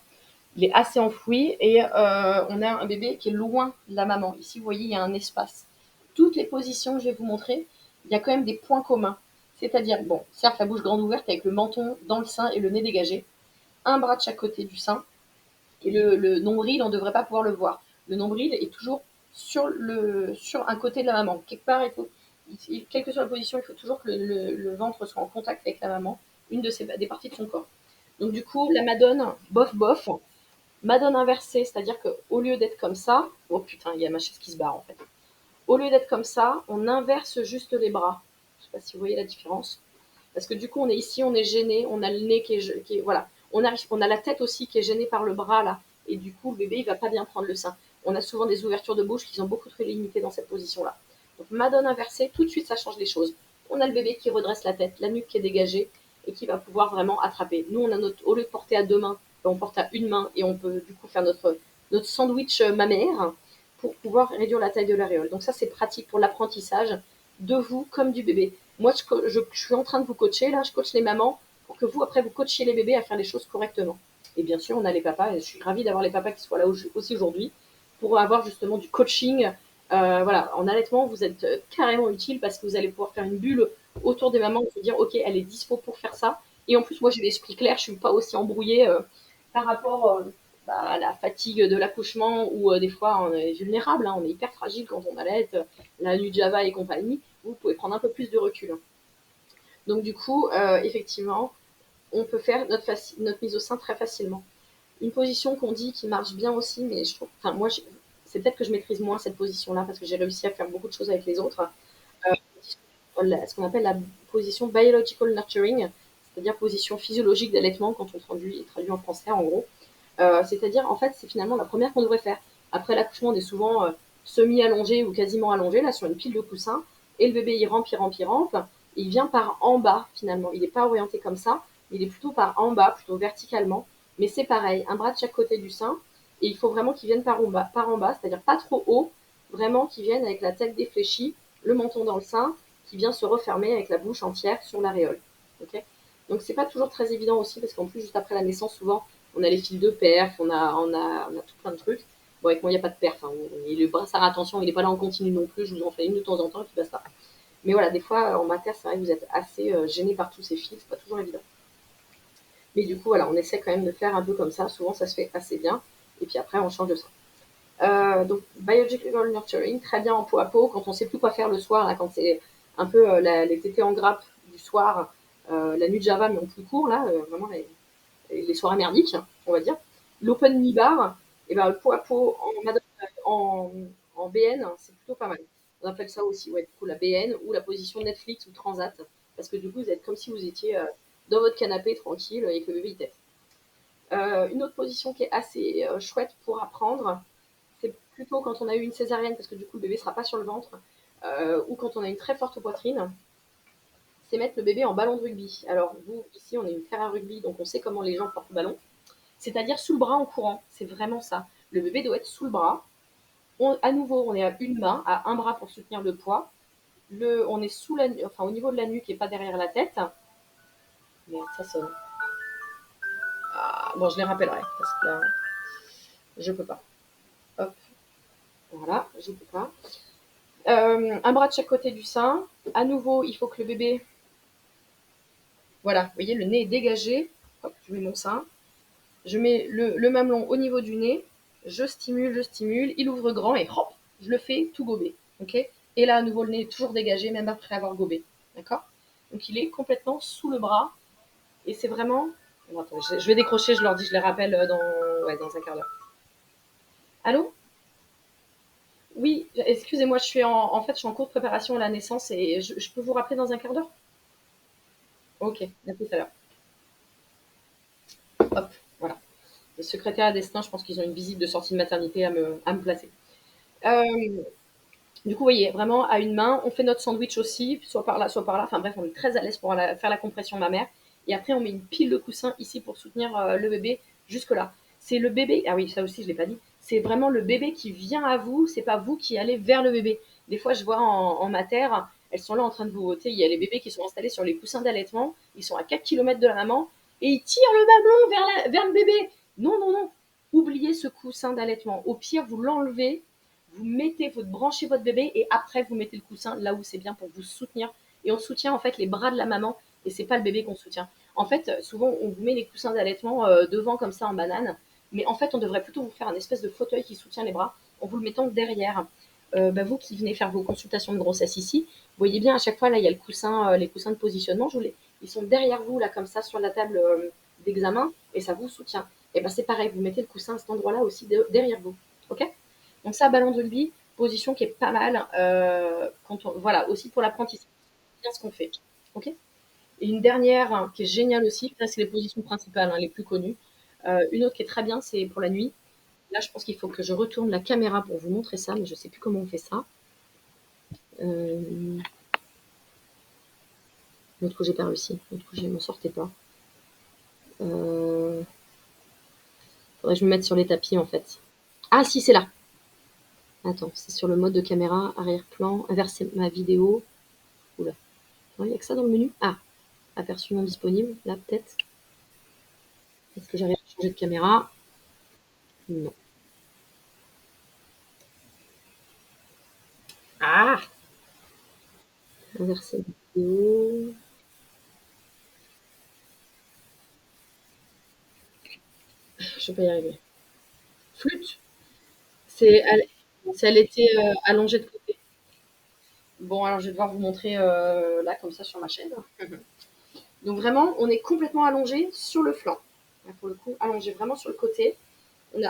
Il est assez enfoui et on a un bébé qui est loin de la maman. Ici, vous voyez, il y a un espace. Toutes les positions que je vais vous montrer, il y a quand même des points communs. C'est-à-dire, bon, certes, la bouche grande ouverte avec le menton dans le sein et le nez dégagé, un bras de chaque côté du sein, et le nombril, on ne devrait pas pouvoir le voir. Le nombril est toujours sur un côté de la maman. Quelque part, quelle que soit la position, il faut toujours que le ventre soit en contact avec la maman, des parties de son corps. Donc du coup, la Madone, bof, bof. Madone inversée, c'est-à-dire qu'au lieu d'être comme ça, oh putain, il y a ma chaise qui se barre en fait. Au lieu d'être comme ça, on inverse juste les bras. Je sais pas si vous voyez la différence. Parce que du coup, on est ici, on est gêné, on a le nez qui est voilà. On a la tête aussi qui est gênée par le bras là. Et du coup, le bébé, il va pas bien prendre le sein. On a souvent des ouvertures de bouche qui sont beaucoup trop limitées dans cette position-là. Donc, Madone inversée, tout de suite, ça change les choses. On a le bébé qui redresse la tête, la nuque qui est dégagée et qui va pouvoir vraiment attraper. Nous, on a au lieu de porter à 2 mains, on porte à une main et on peut du coup faire notre sandwich mammaire pour pouvoir réduire la taille de l'aréole. Donc ça, c'est pratique pour l'apprentissage de vous comme du bébé. Moi, je suis en train de vous coacher, là, je coach les mamans pour que vous, après, vous coachiez les bébés à faire les choses correctement. Et bien sûr, on a les papas, et je suis ravie d'avoir les papas qui soient là aussi aujourd'hui pour avoir justement du coaching. Voilà, en allaitement, vous êtes carrément utile parce que vous allez pouvoir faire une bulle autour des mamans et se dire, ok, elle est dispo pour faire ça. Et en plus, moi, j'ai l'esprit clair, je suis pas aussi embrouillée par rapport à la fatigue de l'accouchement ou des fois on est vulnérable, hein, on est hyper fragile quand on allait, la Nujava et compagnie, vous pouvez prendre un peu plus de recul. Donc du coup, effectivement, on peut faire notre mise au sein très facilement. Une position qu'on dit qui marche bien aussi, mais je trouve, enfin moi, c'est peut-être que je maîtrise moins cette position-là parce que j'ai réussi à faire beaucoup de choses avec les autres. Euh, Ce qu'on appelle la position biological nurturing, c'est-à-dire position physiologique d'allaitement quand on traduit en français en gros. C'est-à-dire, en fait, c'est finalement la première qu'on devrait faire. Après l'accouchement, on est souvent semi-allongé ou quasiment allongé, là, sur une pile de coussins, et le bébé, il rampe, il rampe, il rampe. Il vient par en bas, finalement. Il n'est pas orienté comme ça, il est plutôt par en bas, plutôt verticalement. Mais c'est pareil, un bras de chaque côté du sein, et il faut vraiment qu'il vienne par en bas, c'est-à-dire pas trop haut, vraiment qu'il vienne avec la tête défléchie, le menton dans le sein, qui vient se refermer avec la bouche entière sur l'aréole. Okay, donc c'est pas toujours très évident aussi, parce qu'en plus, juste après la naissance, souvent, on a les fils de perf, on a tout plein de trucs. Bon, avec moi, il n'y a pas de perf. Hein. Le brassard à tension, il n'est pas là en continu non plus. Je vous en fais une de temps en temps et puis basta. Mais voilà, des fois, en mater, c'est vrai que vous êtes assez gêné par tous ces fils. C'est pas toujours évident. Mais du coup, voilà, on essaie quand même de faire un peu comme ça. Souvent, ça se fait assez bien. Et puis après, on change de ça. Donc, biological nurturing, très bien en peau à peau. Quand on ne sait plus quoi faire le soir, là, quand c'est un peu les tétés en grappe du soir, la nuit de Java, mais en plus court, là, vraiment les soirées merdiques, on va dire. L'open knee bar, et ben, le pot à pot en, en BN, c'est plutôt pas mal. On appelle ça aussi, ouais, du coup, la BN ou la position Netflix ou Transat, parce que du coup, vous êtes comme si vous étiez dans votre canapé tranquille et que le bébé il tête. Une autre position qui est assez chouette pour apprendre, c'est plutôt quand on a eu une césarienne, parce que du coup, le bébé ne sera pas sur le ventre, ou quand on a une très forte poitrine, c'est mettre le bébé en ballon de rugby. Alors, vous, ici, on est une terre à rugby, donc on sait comment les gens portent le ballon. C'est-à-dire sous le bras en courant. C'est vraiment ça. Le bébé doit être sous le bras. À nouveau, on est à une main, à un bras pour soutenir le poids. On est enfin, au niveau de la nuque et pas derrière la tête. Merde, ça sonne. Ah, bon, je les rappellerai parce que là, je peux pas. Hop, voilà, je peux pas. Un bras de chaque côté du sein. À nouveau, il faut que le bébé. Voilà, vous voyez, le nez est dégagé. Hop, je mets mon sein. Je mets le mamelon au niveau du nez. Je stimule. Il ouvre grand et hop, je le fais tout gober. Ok. Et là, à nouveau, le nez est toujours dégagé, même après avoir gobé. D'accord. Donc, il est complètement sous le bras. Et c'est vraiment. Bon, attends, je vais décrocher, je leur dis, je les rappelle dans un quart d'heure. Allô. Oui, excusez-moi, en fait, je suis en cours de préparation à la naissance et je peux vous rappeler dans un quart d'heure. Ok, à tout à l'heure. Hop, voilà. Le secrétaire à destin, je pense qu'ils ont une visite de sortie de maternité à me placer. Euh, du coup, vous voyez, vraiment à une main, on fait notre sandwich aussi, soit par là, soit par là. Enfin bref, on est très à l'aise pour faire la compression mammaire. Et après, on met une pile de coussins ici pour soutenir le bébé jusque-là. C'est le bébé, ah oui, ça aussi, je ne l'ai pas dit, c'est vraiment le bébé qui vient à vous, c'est pas vous qui allez vers le bébé. Des fois, je vois en mater, elles sont là en train de vous. Il y a les bébés qui sont installés sur les coussins d'allaitement, ils sont à 4 km de la maman, et ils tirent le mamelon vers le bébé. Non, non, non. Oubliez ce coussin d'allaitement. Au pire, vous l'enlevez, vous branchez votre bébé et après vous mettez le coussin là où c'est bien pour vous soutenir. Et on soutient en fait les bras de la maman et c'est pas le bébé qu'on soutient. En fait, souvent on vous met les coussins d'allaitement devant comme ça en banane, mais en fait on devrait plutôt vous faire un espèce de fauteuil qui soutient les bras en vous le mettant derrière. Vous qui venez faire vos consultations de grossesse ici, vous voyez bien à chaque fois là il y a le coussin, les coussins de positionnement, ils sont derrière vous là comme ça sur la table d'examen et ça vous soutient. Et ben c'est pareil, vous mettez le coussin à cet endroit-là aussi derrière vous. Ok. Donc ça, ballon de rugby, position qui est pas mal. Voilà, aussi pour l'apprentissage, c'est bien ce qu'on fait. Ok. Et une dernière qui est géniale aussi, ça c'est les positions principales, les plus connues. Une autre qui est très bien, c'est pour la nuit. Là, je pense qu'il faut que je retourne la caméra pour vous montrer ça, mais je sais plus comment on fait ça. L'autre coup, j'ai pas réussi. L'autre coup, je m'en sortais pas. Faudrait que je me mette sur les tapis en fait. Ah si, c'est là. Attends, c'est sur le mode de caméra, arrière-plan, inverser ma vidéo. Oula, il n'y a que ça dans le menu. Ah, aperçu non disponible, là peut-être. Est-ce que j'arrive à changer de caméra? Non. Ah, inverser vidéo. Je vais pas y arriver. Flûte. C'est elle, elle était allongée de côté. Bon, alors je vais devoir vous montrer là, comme ça, sur ma chaîne. Donc vraiment, on est complètement allongé sur le flanc. Là, pour le coup, allongé vraiment sur le côté.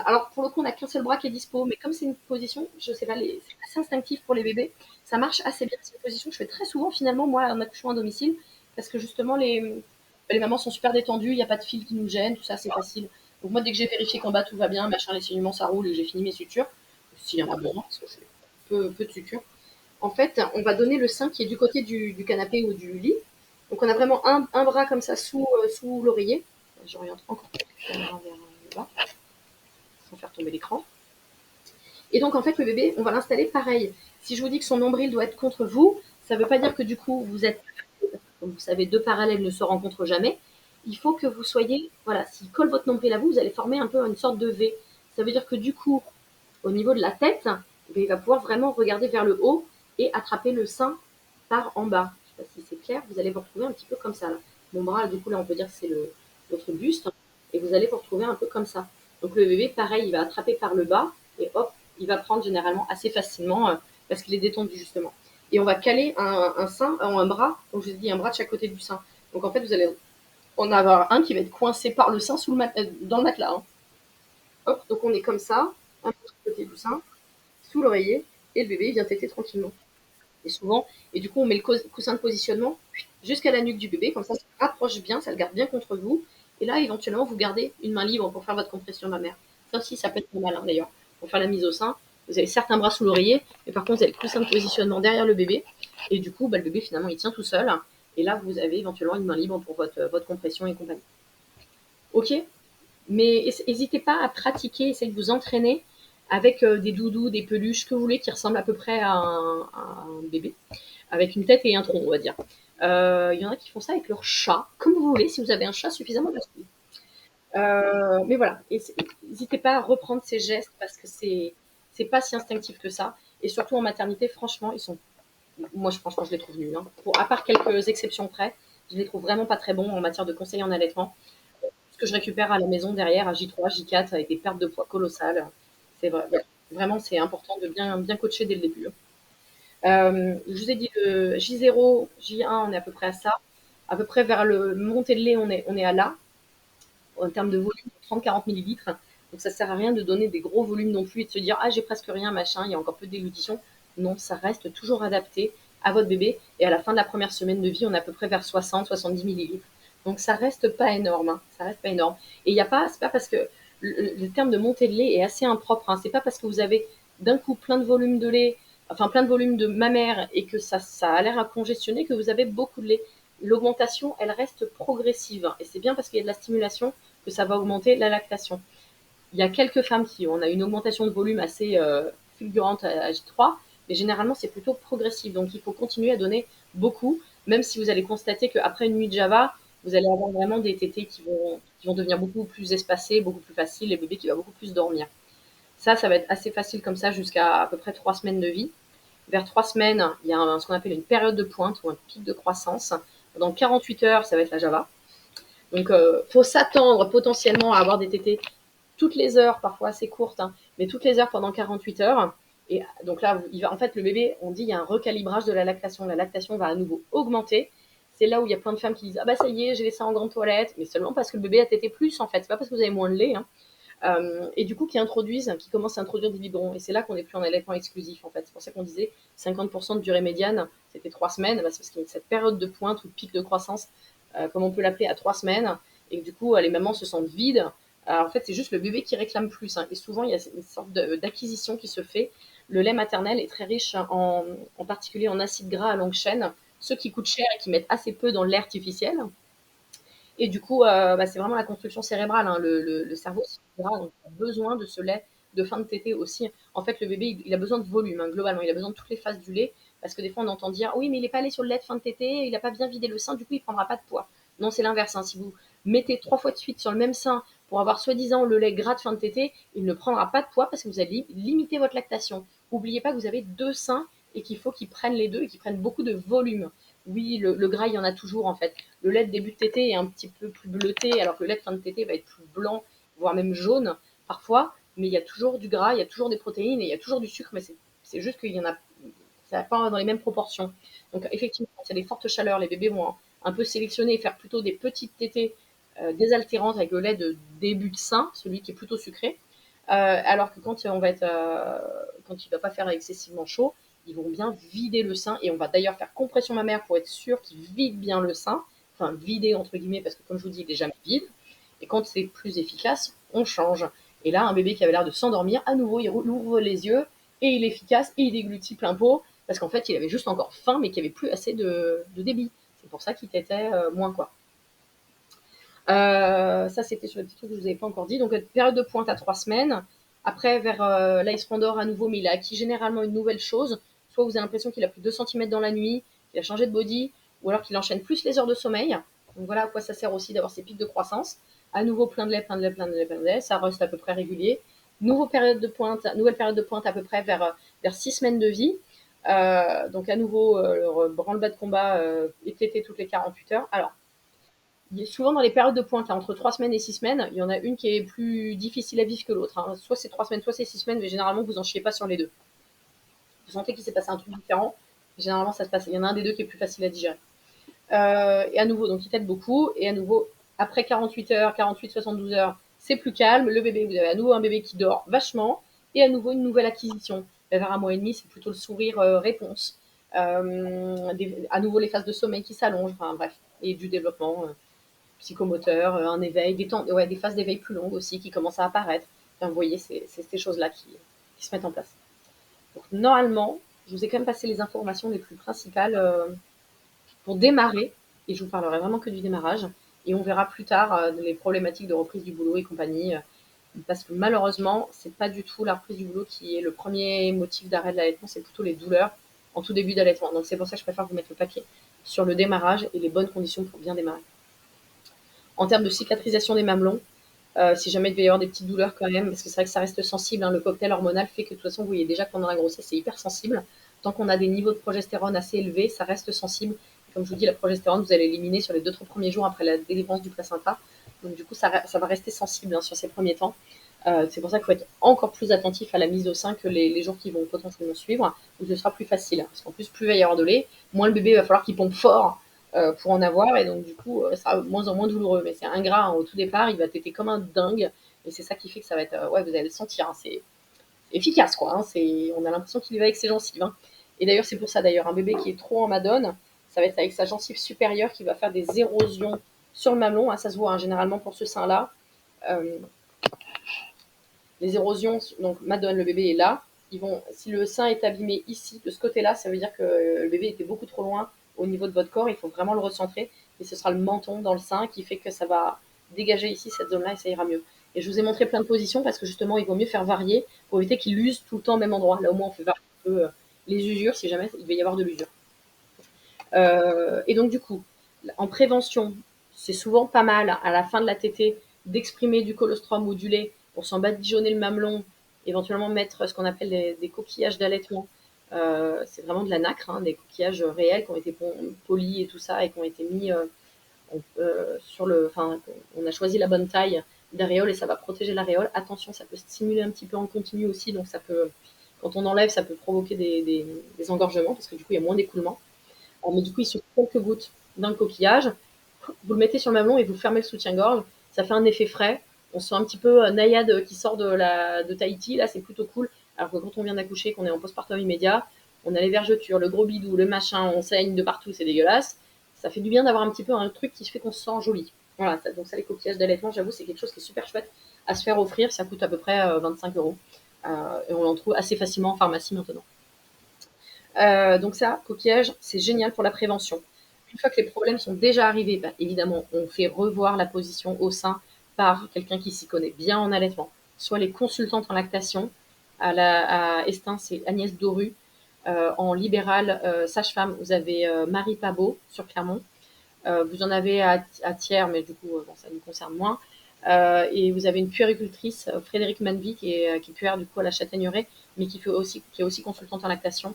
Alors pour le coup, on n'a qu'un seul bras qui est dispo, mais comme c'est une position, je sais pas, c'est assez instinctif pour les bébés, ça marche assez bien. C'est une position que je fais très souvent finalement, moi, en accouchement à domicile, parce que justement, les mamans sont super détendues, il n'y a pas de fil qui nous gêne, tout ça, c'est facile. Donc moi, dès que j'ai vérifié qu'en bas tout va bien, machin, les saignements, ça roule et que j'ai fini mes sutures, s'il y en a besoin, parce que c'est peu de sutures, en fait, on va donner le sein qui est du côté du canapé ou du lit. Donc on a vraiment un bras comme ça sous l'oreiller. J'oriente encore plus la caméra vers le bas, sans faire tomber l'écran. Et donc en fait, le bébé, on va l'installer pareil. Si je vous dis que son nombril doit être contre vous, ça ne veut pas dire que du coup, vous êtes, comme vous savez, deux parallèles ne se rencontrent jamais. Il faut que vous soyez, voilà, s'il colle votre nombril à vous, vous allez former un peu une sorte de V. Ça veut dire que du coup, au niveau de la tête, il va pouvoir vraiment regarder vers le haut et attraper le sein par en bas. Je ne sais pas si c'est clair, vous allez vous retrouver un petit peu comme ça. Là. Mon bras, du coup, là, on peut dire que c'est votre buste, et vous allez vous retrouver un peu comme ça. Donc le bébé, pareil, il va attraper par le bas, et hop, il va prendre généralement assez facilement, parce qu'il est détendu, justement. Et on va caler un sein, un bras, donc je vous ai dit, un bras de chaque côté du sein. Donc en fait, vous allez en avoir un qui va être coincé par le sein dans le matelas. Hein. Hop, donc on est comme ça, un peu de côté du sein, sous l'oreiller, et le bébé vient téter tranquillement. Et souvent, et du coup, on met le coussin de positionnement jusqu'à la nuque du bébé, comme ça se rapproche bien, ça le garde bien contre vous. Et là, éventuellement, vous gardez une main libre pour faire votre compression mammaire. Ça aussi, ça peut être pas mal, d'ailleurs. Pour faire la mise au sein, vous avez certes un bras sous l'oreiller, mais par contre, vous avez le coussin de positionnement derrière le bébé. Et du coup, le bébé, finalement, il tient tout seul. Et là, vous avez éventuellement une main libre pour votre compression et compagnie. Ok. Mais n'hésitez pas à pratiquer, essayez de vous entraîner avec des doudous, des peluches, que vous voulez, qui ressemblent à peu près à un bébé, avec une tête et un tronc, on va dire. Il y en a qui font ça avec leur chat, comme vous voulez, si vous avez un chat suffisamment petit. Mais voilà, n'hésitez pas à reprendre ces gestes parce que c'est pas si instinctif que ça. Et surtout en maternité, franchement, moi, franchement, je les trouve nuls. Hein. À part quelques exceptions près, je les trouve vraiment pas très bons en matière de conseils en allaitement. Ce que je récupère à la maison derrière, à J3, J4, avec des pertes de poids colossales. C'est vrai, ouais. Vraiment, c'est important de bien coacher dès le début. Je vous ai dit le J0, J1, on est à peu près à ça. À peu près vers le montée de lait, on est à là, en termes de volume, 30-40 millilitres. Donc ça sert à rien de donner des gros volumes non plus et de se dire ah j'ai presque rien machin, il y a encore peu de déglutition. Non, ça reste toujours adapté à votre bébé et à la fin de la première semaine de vie, on est à peu près vers 60-70 millilitres. Donc ça reste pas énorme, hein. Ça reste pas énorme. Et il y a pas, c'est pas parce que le terme de montée de lait est assez impropre. Hein. C'est pas parce que vous avez d'un coup plein de volume de lait, enfin plein de volume de mammaire et que ça a l'air à congestionner que vous avez beaucoup de lait. L'augmentation, elle reste progressive et c'est bien parce qu'il y a de la stimulation que ça va augmenter la lactation. Il y a quelques femmes qui ont une augmentation de volume assez fulgurante à J3, mais généralement c'est plutôt progressif. Donc il faut continuer à donner beaucoup, même si vous allez constater qu'après une nuit de Java, vous allez avoir vraiment des tétés qui vont devenir beaucoup plus espacés, beaucoup plus faciles, les bébés qui vont beaucoup plus dormir. Ça va être assez facile comme ça jusqu'à peu près 3 semaines de vie. Vers 3 semaines, il y a ce qu'on appelle une période de pointe ou un pic de croissance. Dans 48 heures, ça va être la Java. Donc, faut s'attendre potentiellement à avoir des tétés toutes les heures, parfois assez courtes, hein, mais toutes les heures pendant 48 heures. Et donc là, en fait, le bébé, on dit, il y a un recalibrage de la lactation. La lactation va à nouveau augmenter. C'est là où il y a plein de femmes qui disent ah bah ça y est, j'ai laissé en grande toilette, mais seulement parce que le bébé a tété plus en fait, c'est pas parce que vous avez moins de lait. Hein. Et du coup qui commencent à introduire des biberons. Et c'est là qu'on n'est plus en allaitement exclusif en fait. C'est pour ça qu'on disait 50% de durée médiane, c'était 3 semaines. Bah, c'est parce qu'il y a cette période de pointe ou de pic de croissance, comme on peut l'appeler, à 3 semaines. Et du coup, les mamans se sentent vides. Alors, en fait, c'est juste le bébé qui réclame plus. Hein. Et souvent, il y a une sorte d'acquisition qui se fait. Le lait maternel est très riche en particulier en acides gras à longue chaîne, ceux qui coûtent cher et qui mettent assez peu dans le lait artificiel. Et du coup, bah, c'est vraiment la construction cérébrale. Hein. Le cerveau, c'est gras, donc il a besoin de ce lait de fin de tétée aussi. En fait, le bébé, il a besoin de volume, hein, globalement. Il a besoin de toutes les phases du lait. Parce que des fois, on entend dire oui, mais il n'est pas allé sur le lait de fin de tétée, il n'a pas bien vidé le sein, du coup, il ne prendra pas de poids. Non, c'est l'inverse. Hein. Si vous mettez 3 fois de suite sur le même sein pour avoir soi-disant le lait gras de fin de tétée, il ne prendra pas de poids parce que vous allez limiter votre lactation. N'oubliez pas que vous avez 2 seins et qu'il faut qu'ils prennent les deux et qu'ils prennent beaucoup de volume. Oui, le gras, il y en a toujours en fait. Le lait de début de tétée est un petit peu plus bleuté, alors que le lait de fin de tétée va être plus blanc, voire même jaune parfois. Mais il y a toujours du gras, il y a toujours des protéines et il y a toujours du sucre, mais c'est juste qu'il y en a, ça va pas dans les mêmes proportions. Donc effectivement, quand il y a des fortes chaleurs, les bébés vont un peu sélectionner et faire plutôt des petites tétées désaltérantes avec le lait de début de sein, celui qui est plutôt sucré. Alors que quand on va être, quand il ne va pas faire excessivement chaud, ils vont bien vider le sein et on va d'ailleurs faire compression mammaire pour être sûr qu'ils vident bien le sein, enfin vider entre guillemets parce que comme je vous dis, il est jamais vide. Et quand c'est plus efficace, on change. Et là, un bébé qui avait l'air de s'endormir, à nouveau, il ouvre les yeux et il est efficace et il déglutit plein pot parce qu'en fait, il avait juste encore faim mais qu'il n'y avait plus assez de débit. C'est pour ça qu'il tétait moins quoi. Ça, c'était sur les petits trucs que je vous avais pas encore dit. Donc, période de pointe à 3 semaines. Après, là, il se rendort à nouveau, mais il a acquis généralement une nouvelle chose. Soit vous avez l'impression qu'il a pris 2 cm dans la nuit, qu'il a changé de body, ou alors qu'il enchaîne plus les heures de sommeil. Donc, voilà à quoi ça sert aussi d'avoir ces pics de croissance. À nouveau, plein de lait, plein de lait, plein de lait, plein de lait. Ça reste à peu près régulier. Nouvelle période de pointe à peu près vers 6 semaines de vie. Donc, à nouveau, le branle-bas de combat été toutes les 48 heures. Alors, souvent dans les périodes de pointe, là, entre 3 semaines et 6 semaines, il y en a une qui est plus difficile à vivre que l'autre. Hein. Soit c'est 3 semaines, soit c'est 6 semaines, mais généralement, vous en chiez pas sur les deux. Vous sentez qu'il s'est passé un truc différent. Généralement, ça se passe. Il y en a un des deux qui est plus facile à digérer. Et à nouveau, donc il t'aide beaucoup. Et à nouveau, après 48 heures, 48-72 heures, c'est plus calme. Le bébé, vous avez à nouveau un bébé qui dort vachement. Et à nouveau, une nouvelle acquisition. Vers un mois et demi, c'est plutôt le sourire réponse. À nouveau, les phases de sommeil qui s'allongent. Enfin, bref. Et du développement psychomoteur, un éveil, des phases d'éveil plus longues aussi qui commencent à apparaître. Enfin, vous voyez, c'est ces choses-là qui se mettent en place. Donc, normalement, je vous ai quand même passé les informations les plus principales pour démarrer, et je vous parlerai vraiment que du démarrage. Et on verra plus tard les problématiques de reprise du boulot et compagnie, parce que malheureusement, c'est pas du tout la reprise du boulot qui est le premier motif d'arrêt de l'allaitement, c'est plutôt les douleurs en tout début d'allaitement. Donc c'est pour ça que je préfère vous mettre le paquet sur le démarrage et les bonnes conditions pour bien démarrer. En termes de cicatrisation des mamelons, si jamais il devait y avoir des petites douleurs quand même, parce que c'est vrai que ça reste sensible, hein, le cocktail hormonal fait que de toute façon, vous voyez déjà que pendant la grossesse, c'est hyper sensible. Tant qu'on a des niveaux de progestérone assez élevés, ça reste sensible. Et comme je vous dis, la progestérone, vous allez l'éliminer sur les 2-3 premiers jours après la délivrance du placenta. Donc du coup, ça va rester sensible hein, sur ces premiers temps. C'est pour ça qu'il faut être encore plus attentif à la mise au sein que les jours qui vont potentiellement suivre, où ce sera plus facile. Parce qu'en plus, plus il va y avoir de lait, moins le bébé va falloir qu'il pompe fort pour en avoir, et donc du coup, ça sera de moins en moins douloureux. Mais c'est ingrat, hein, au tout départ, il va téter comme un dingue, et c'est ça qui fait que ça va être, ouais, vous allez le sentir, hein, c'est efficace, quoi. Hein, on a l'impression qu'il y va avec ses gencives. Hein. Et d'ailleurs, c'est pour ça, d'ailleurs, un bébé qui est trop en madone, ça va être avec sa gencive supérieure qui va faire des érosions sur le mamelon. Hein, ça se voit hein, généralement pour ce sein-là. Les érosions, donc madone, le bébé est là. Si le sein est abîmé ici, de ce côté-là, ça veut dire que le bébé était beaucoup trop loin au niveau de votre corps. Il faut vraiment le recentrer. Et ce sera le menton dans le sein qui fait que ça va dégager ici cette zone-là et ça ira mieux. Et je vous ai montré plein de positions parce que justement, il vaut mieux faire varier pour éviter qu'il use tout le temps au même endroit. Là, au moins, on fait varier un peu les usures si jamais il va y avoir de l'usure. Et donc, du coup, en prévention, c'est souvent pas mal à la fin de la tétée d'exprimer du colostrum ou du lait pour s'en badigeonner le mamelon, éventuellement mettre ce qu'on appelle des coquillages d'allaitement. C'est vraiment de la nacre, hein, des coquillages réels qui ont été polis et tout ça et qui ont été mis sur le. Enfin, on a choisi la bonne taille d'aréole et ça va protéger l'aréole. Attention, ça peut stimuler un petit peu en continu aussi, donc ça peut, quand on enlève, ça peut provoquer des engorgements parce que du coup, il y a moins d'écoulement. Mais du coup, il suffit quelques gouttes dans le coquillage, vous le mettez sur le mamelon et vous fermez le soutien-gorge. Ça fait un effet frais. On sent un petit peu naïade qui sort de Tahiti. Là, c'est plutôt cool. Alors que quand on vient d'accoucher, qu'on est en postpartum immédiat, on a les vergetures, le gros bidou, le machin, on saigne de partout, c'est dégueulasse. Ça fait du bien d'avoir un petit peu un truc qui fait qu'on se sent joli. Voilà, donc ça, les coquillages d'allaitement, j'avoue, c'est quelque chose qui est super chouette à se faire offrir. Ça coûte à peu près 25 €. Et on en trouve assez facilement en pharmacie maintenant. Donc ça, coquillage, c'est génial pour la prévention. Une fois que les problèmes sont déjà arrivés, bah, évidemment, on fait revoir la position au sein par quelqu'un qui s'y connaît bien en allaitement, soit les consultantes en lactation. À Estin, c'est Agnès Doru. En libéral, sage-femme, vous avez Marie Pabot sur Clermont. Vous en avez à Thiers, mais du coup, bon, ça nous concerne moins. Et vous avez une puéricultrice, Frédéric Manby, qui puère du coup à la Châtaigneraie, mais qui est aussi consultante en lactation.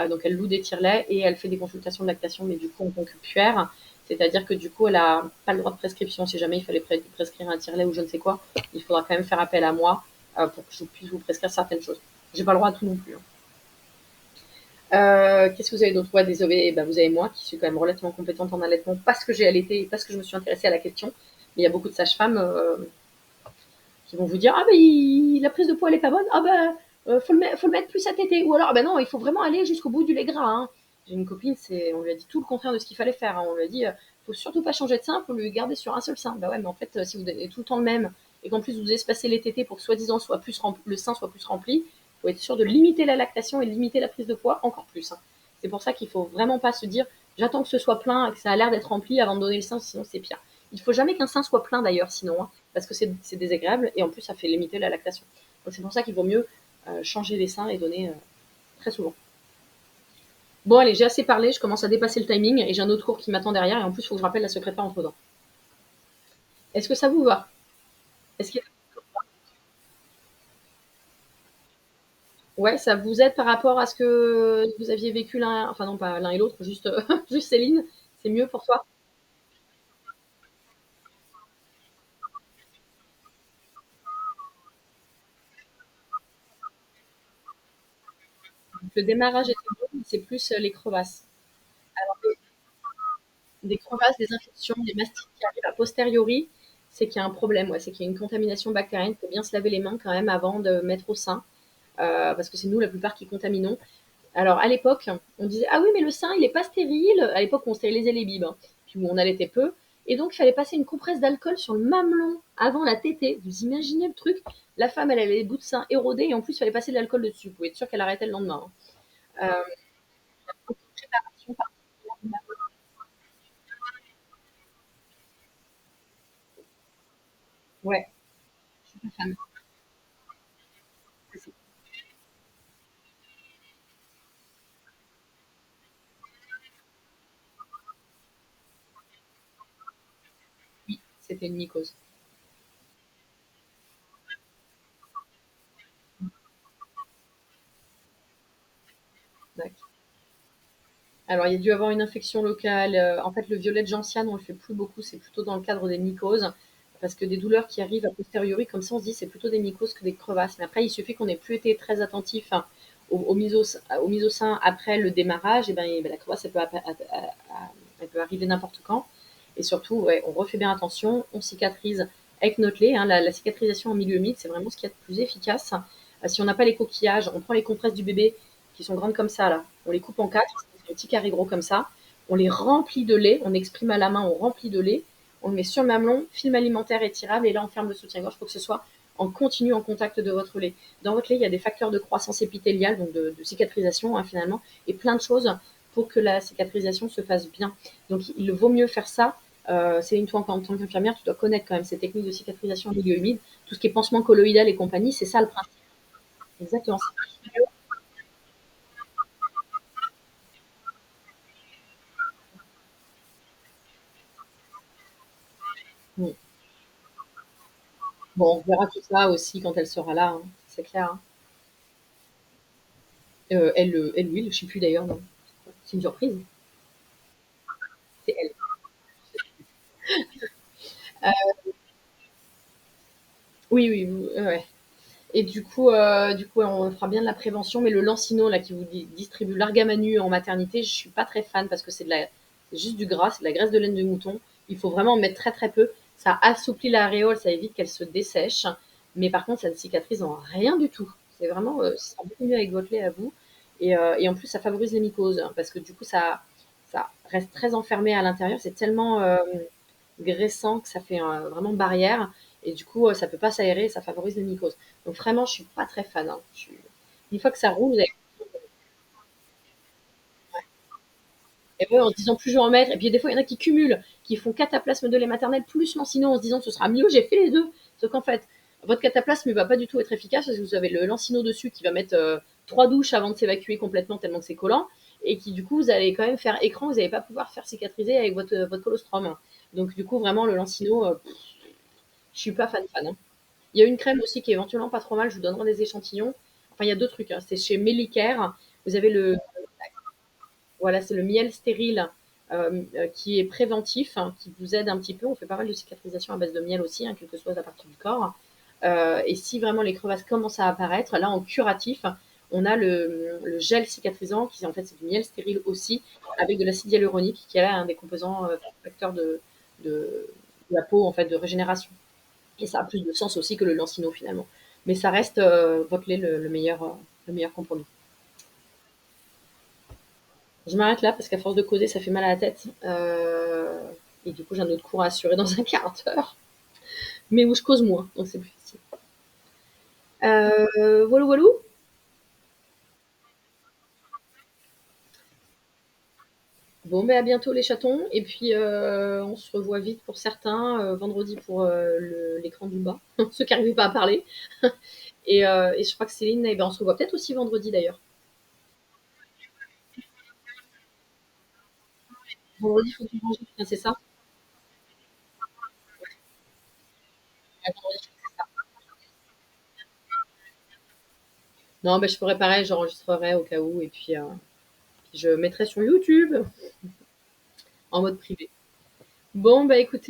Donc elle loue des tire-laits et elle fait des consultations de lactation, mais du coup en tant que puère. C'est-à-dire que du coup, elle n'a pas le droit de prescription. Si jamais il fallait prescrire un tire-lait ou je ne sais quoi, il faudra quand même faire appel à moi pour que je puisse vous prescrire certaines choses. J'ai pas le droit à tout non plus, hein. Qu'est-ce que vous avez d'autre? Ouais, désolé, bah, vous avez moi qui suis quand même relativement compétente en allaitement parce que j'ai allaité et parce que je me suis intéressée à la question. Mais il y a beaucoup de sages-femmes qui vont vous dire: ah ben la prise de poids elle est pas bonne, ah ben faut le mettre plus à téter, ou alors ah ben non, il faut vraiment aller jusqu'au bout du lait gras, hein. J'ai une copine, on lui a dit tout le contraire de ce qu'il fallait faire, hein. On lui a dit faut surtout pas changer de sein, faut lui garder sur un seul sein. Bah ouais, mais en fait si vous donnez tout le temps le même et qu'en plus vous espacez les tétés pour que soi-disant le sein soit plus rempli, faut être sûr de limiter la lactation et de limiter la prise de poids encore plus, hein. C'est pour ça qu'il faut vraiment pas se dire j'attends que ce soit plein et que ça a l'air d'être rempli avant de donner le sein, sinon c'est pire. Il faut jamais qu'un sein soit plein d'ailleurs, sinon, hein, parce que c'est désagréable et en plus ça fait limiter la lactation. Donc c'est pour ça qu'il vaut mieux changer les seins et donner très souvent. Bon allez, j'ai assez parlé, je commence à dépasser le timing et j'ai un autre cours qui m'attend derrière et en plus il faut que je rappelle la secrétaire entre temps. Est-ce que ça vous va? Est-ce que ouais, ça vous aide par rapport à ce que vous aviez vécu l'un, enfin non pas l'un et l'autre, juste juste Céline, c'est mieux pour toi? Le démarrage était bon, c'est plus les crevasses. Alors, des crevasses, des infections, des mastites qui arrivent a posteriori, c'est qu'il y a un problème, ouais, c'est qu'il y a une contamination bactérienne. Il faut bien se laver les mains quand même avant de mettre au sein, parce que c'est nous la plupart qui contaminons. Alors à l'époque, on disait ah oui mais le sein il est pas stérile. À l'époque on stérilisait les bibes, hein, puis où on allaitait peu, et donc il fallait passer une compresse d'alcool sur le mamelon avant la tétée. Vous imaginez le truc? La femme elle avait les bouts de sein érodés et en plus il fallait passer de l'alcool dessus. Vous pouvez être sûr qu'elle arrêtait le lendemain, hein. Préparation particulière du mamelon. Ouais, je suis pas fan. Oui, c'était une mycose. D'accord. Alors, il y a dû avoir une infection locale. En fait, le violet de gentiane, on le fait plus beaucoup. C'est plutôt dans le cadre des mycoses. Parce que des douleurs qui arrivent a posteriori, comme ça, on se dit c'est plutôt des mycoses que des crevasses. Mais après, il suffit qu'on ait plus été très attentif, hein, aux mises au sein après le démarrage. Et ben, la crevasse, elle peut arriver n'importe quand. Et surtout, ouais, on refait bien attention. On cicatrise avec notre lait, hein. La cicatrisation en milieu humide, c'est vraiment ce qu'il y a de plus efficace. Si on n'a pas les coquillages, on prend les compresses du bébé qui sont grandes comme ça, là. On les coupe en quatre, un petit carré gros comme ça. On les remplit de lait, on exprime à la main, on remplit de lait, on le met sur le mamelon, film alimentaire étirable, et là on ferme le soutien-gorge pour que ce soit en continu en contact de votre lait. Dans votre lait, il y a des facteurs de croissance épithéliale, donc de cicatrisation, hein, finalement, et plein de choses pour que la cicatrisation se fasse bien. Donc il vaut mieux faire ça. Céline, toi, en tant qu'infirmière, tu dois connaître quand même ces techniques de cicatrisation en milieu humide, tout ce qui est pansement colloïdal et compagnie, c'est ça le principe. Exactement. Mm. Bon, on verra tout ça aussi quand elle sera là, hein, c'est clair, hein. Elle, lui, je ne sais plus d'ailleurs, non. C'est une surprise. C'est elle. Oui, oui, ouais. Et du coup, on fera bien de la prévention, mais le Lancino là qui vous distribue l'Argamanu en maternité, je suis pas très fan parce que C'est juste du gras, c'est de la graisse de laine de mouton. Il faut vraiment en mettre très très peu. Ça assouplit l'aréole, ça évite qu'elle se dessèche. Mais par contre, ça ne cicatrise en rien du tout. C'est vraiment, ça sera beaucoup mieux avec votre lait à vous. Et en plus, ça favorise les mycoses, hein, parce que du coup, ça reste très enfermé à l'intérieur. C'est tellement graissant que ça fait vraiment barrière. Et du coup, ça peut pas s'aérer, ça favorise les mycoses. Donc vraiment, je suis pas très fan, hein. Une fois que ça roule, vous avez... Et ouais, en se disant plus je vais en mettre. Et puis des fois, il y en a qui cumulent, qui font cataplasme de lait maternel plus Lancino en se disant que ce sera mieux. J'ai fait les deux. Sauf qu'en fait, votre cataplasme ne va pas du tout être efficace parce que vous avez le Lancino dessus qui va mettre 3 douches avant de s'évacuer complètement tellement que c'est collant. Et qui, du coup, vous allez quand même faire écran. Vous n'allez pas pouvoir faire cicatriser avec votre colostrum. Donc, du coup, vraiment, le Lancino, je suis pas fan, hein. Il y a une crème aussi qui est éventuellement pas trop mal. Je vous donnerai des échantillons. Enfin, il y a deux trucs, hein. C'est chez Melicare. Vous avez voilà, c'est le miel stérile qui est préventif, hein, qui vous aide un petit peu. On fait pas mal de cicatrisation à base de miel aussi, hein, quelle que soit la partie du corps. Et si vraiment les crevasses commencent à apparaître, là en curatif, on a le gel cicatrisant qui en fait c'est du miel stérile aussi, avec de l'acide hyaluronique qui est là un des composants facteurs de la peau en fait de régénération. Et ça a plus de sens aussi que le Lancino finalement. Mais ça reste votre lait le meilleur compromis. Je m'arrête là parce qu'à force de causer, ça fait mal à la tête. Et du coup, j'ai un autre cours à assurer dans un quart d'heure. Mais où je cause moins, donc c'est plus facile. Walou walou. Bon, mais à bientôt les chatons. Et puis, on se revoit vite pour certains, vendredi pour l'écran du bas, ceux qui n'arrivaient pas à parler. Et je crois que Céline, eh ben, on se revoit peut-être aussi vendredi d'ailleurs. Vendredi, il faut que manger, c'est ça? Ouais, vendredi. Non, ben, je ferai pareil, j'enregistrerai au cas où. Et puis, je mettrai sur YouTube en mode privé. Bon, bah écoutez.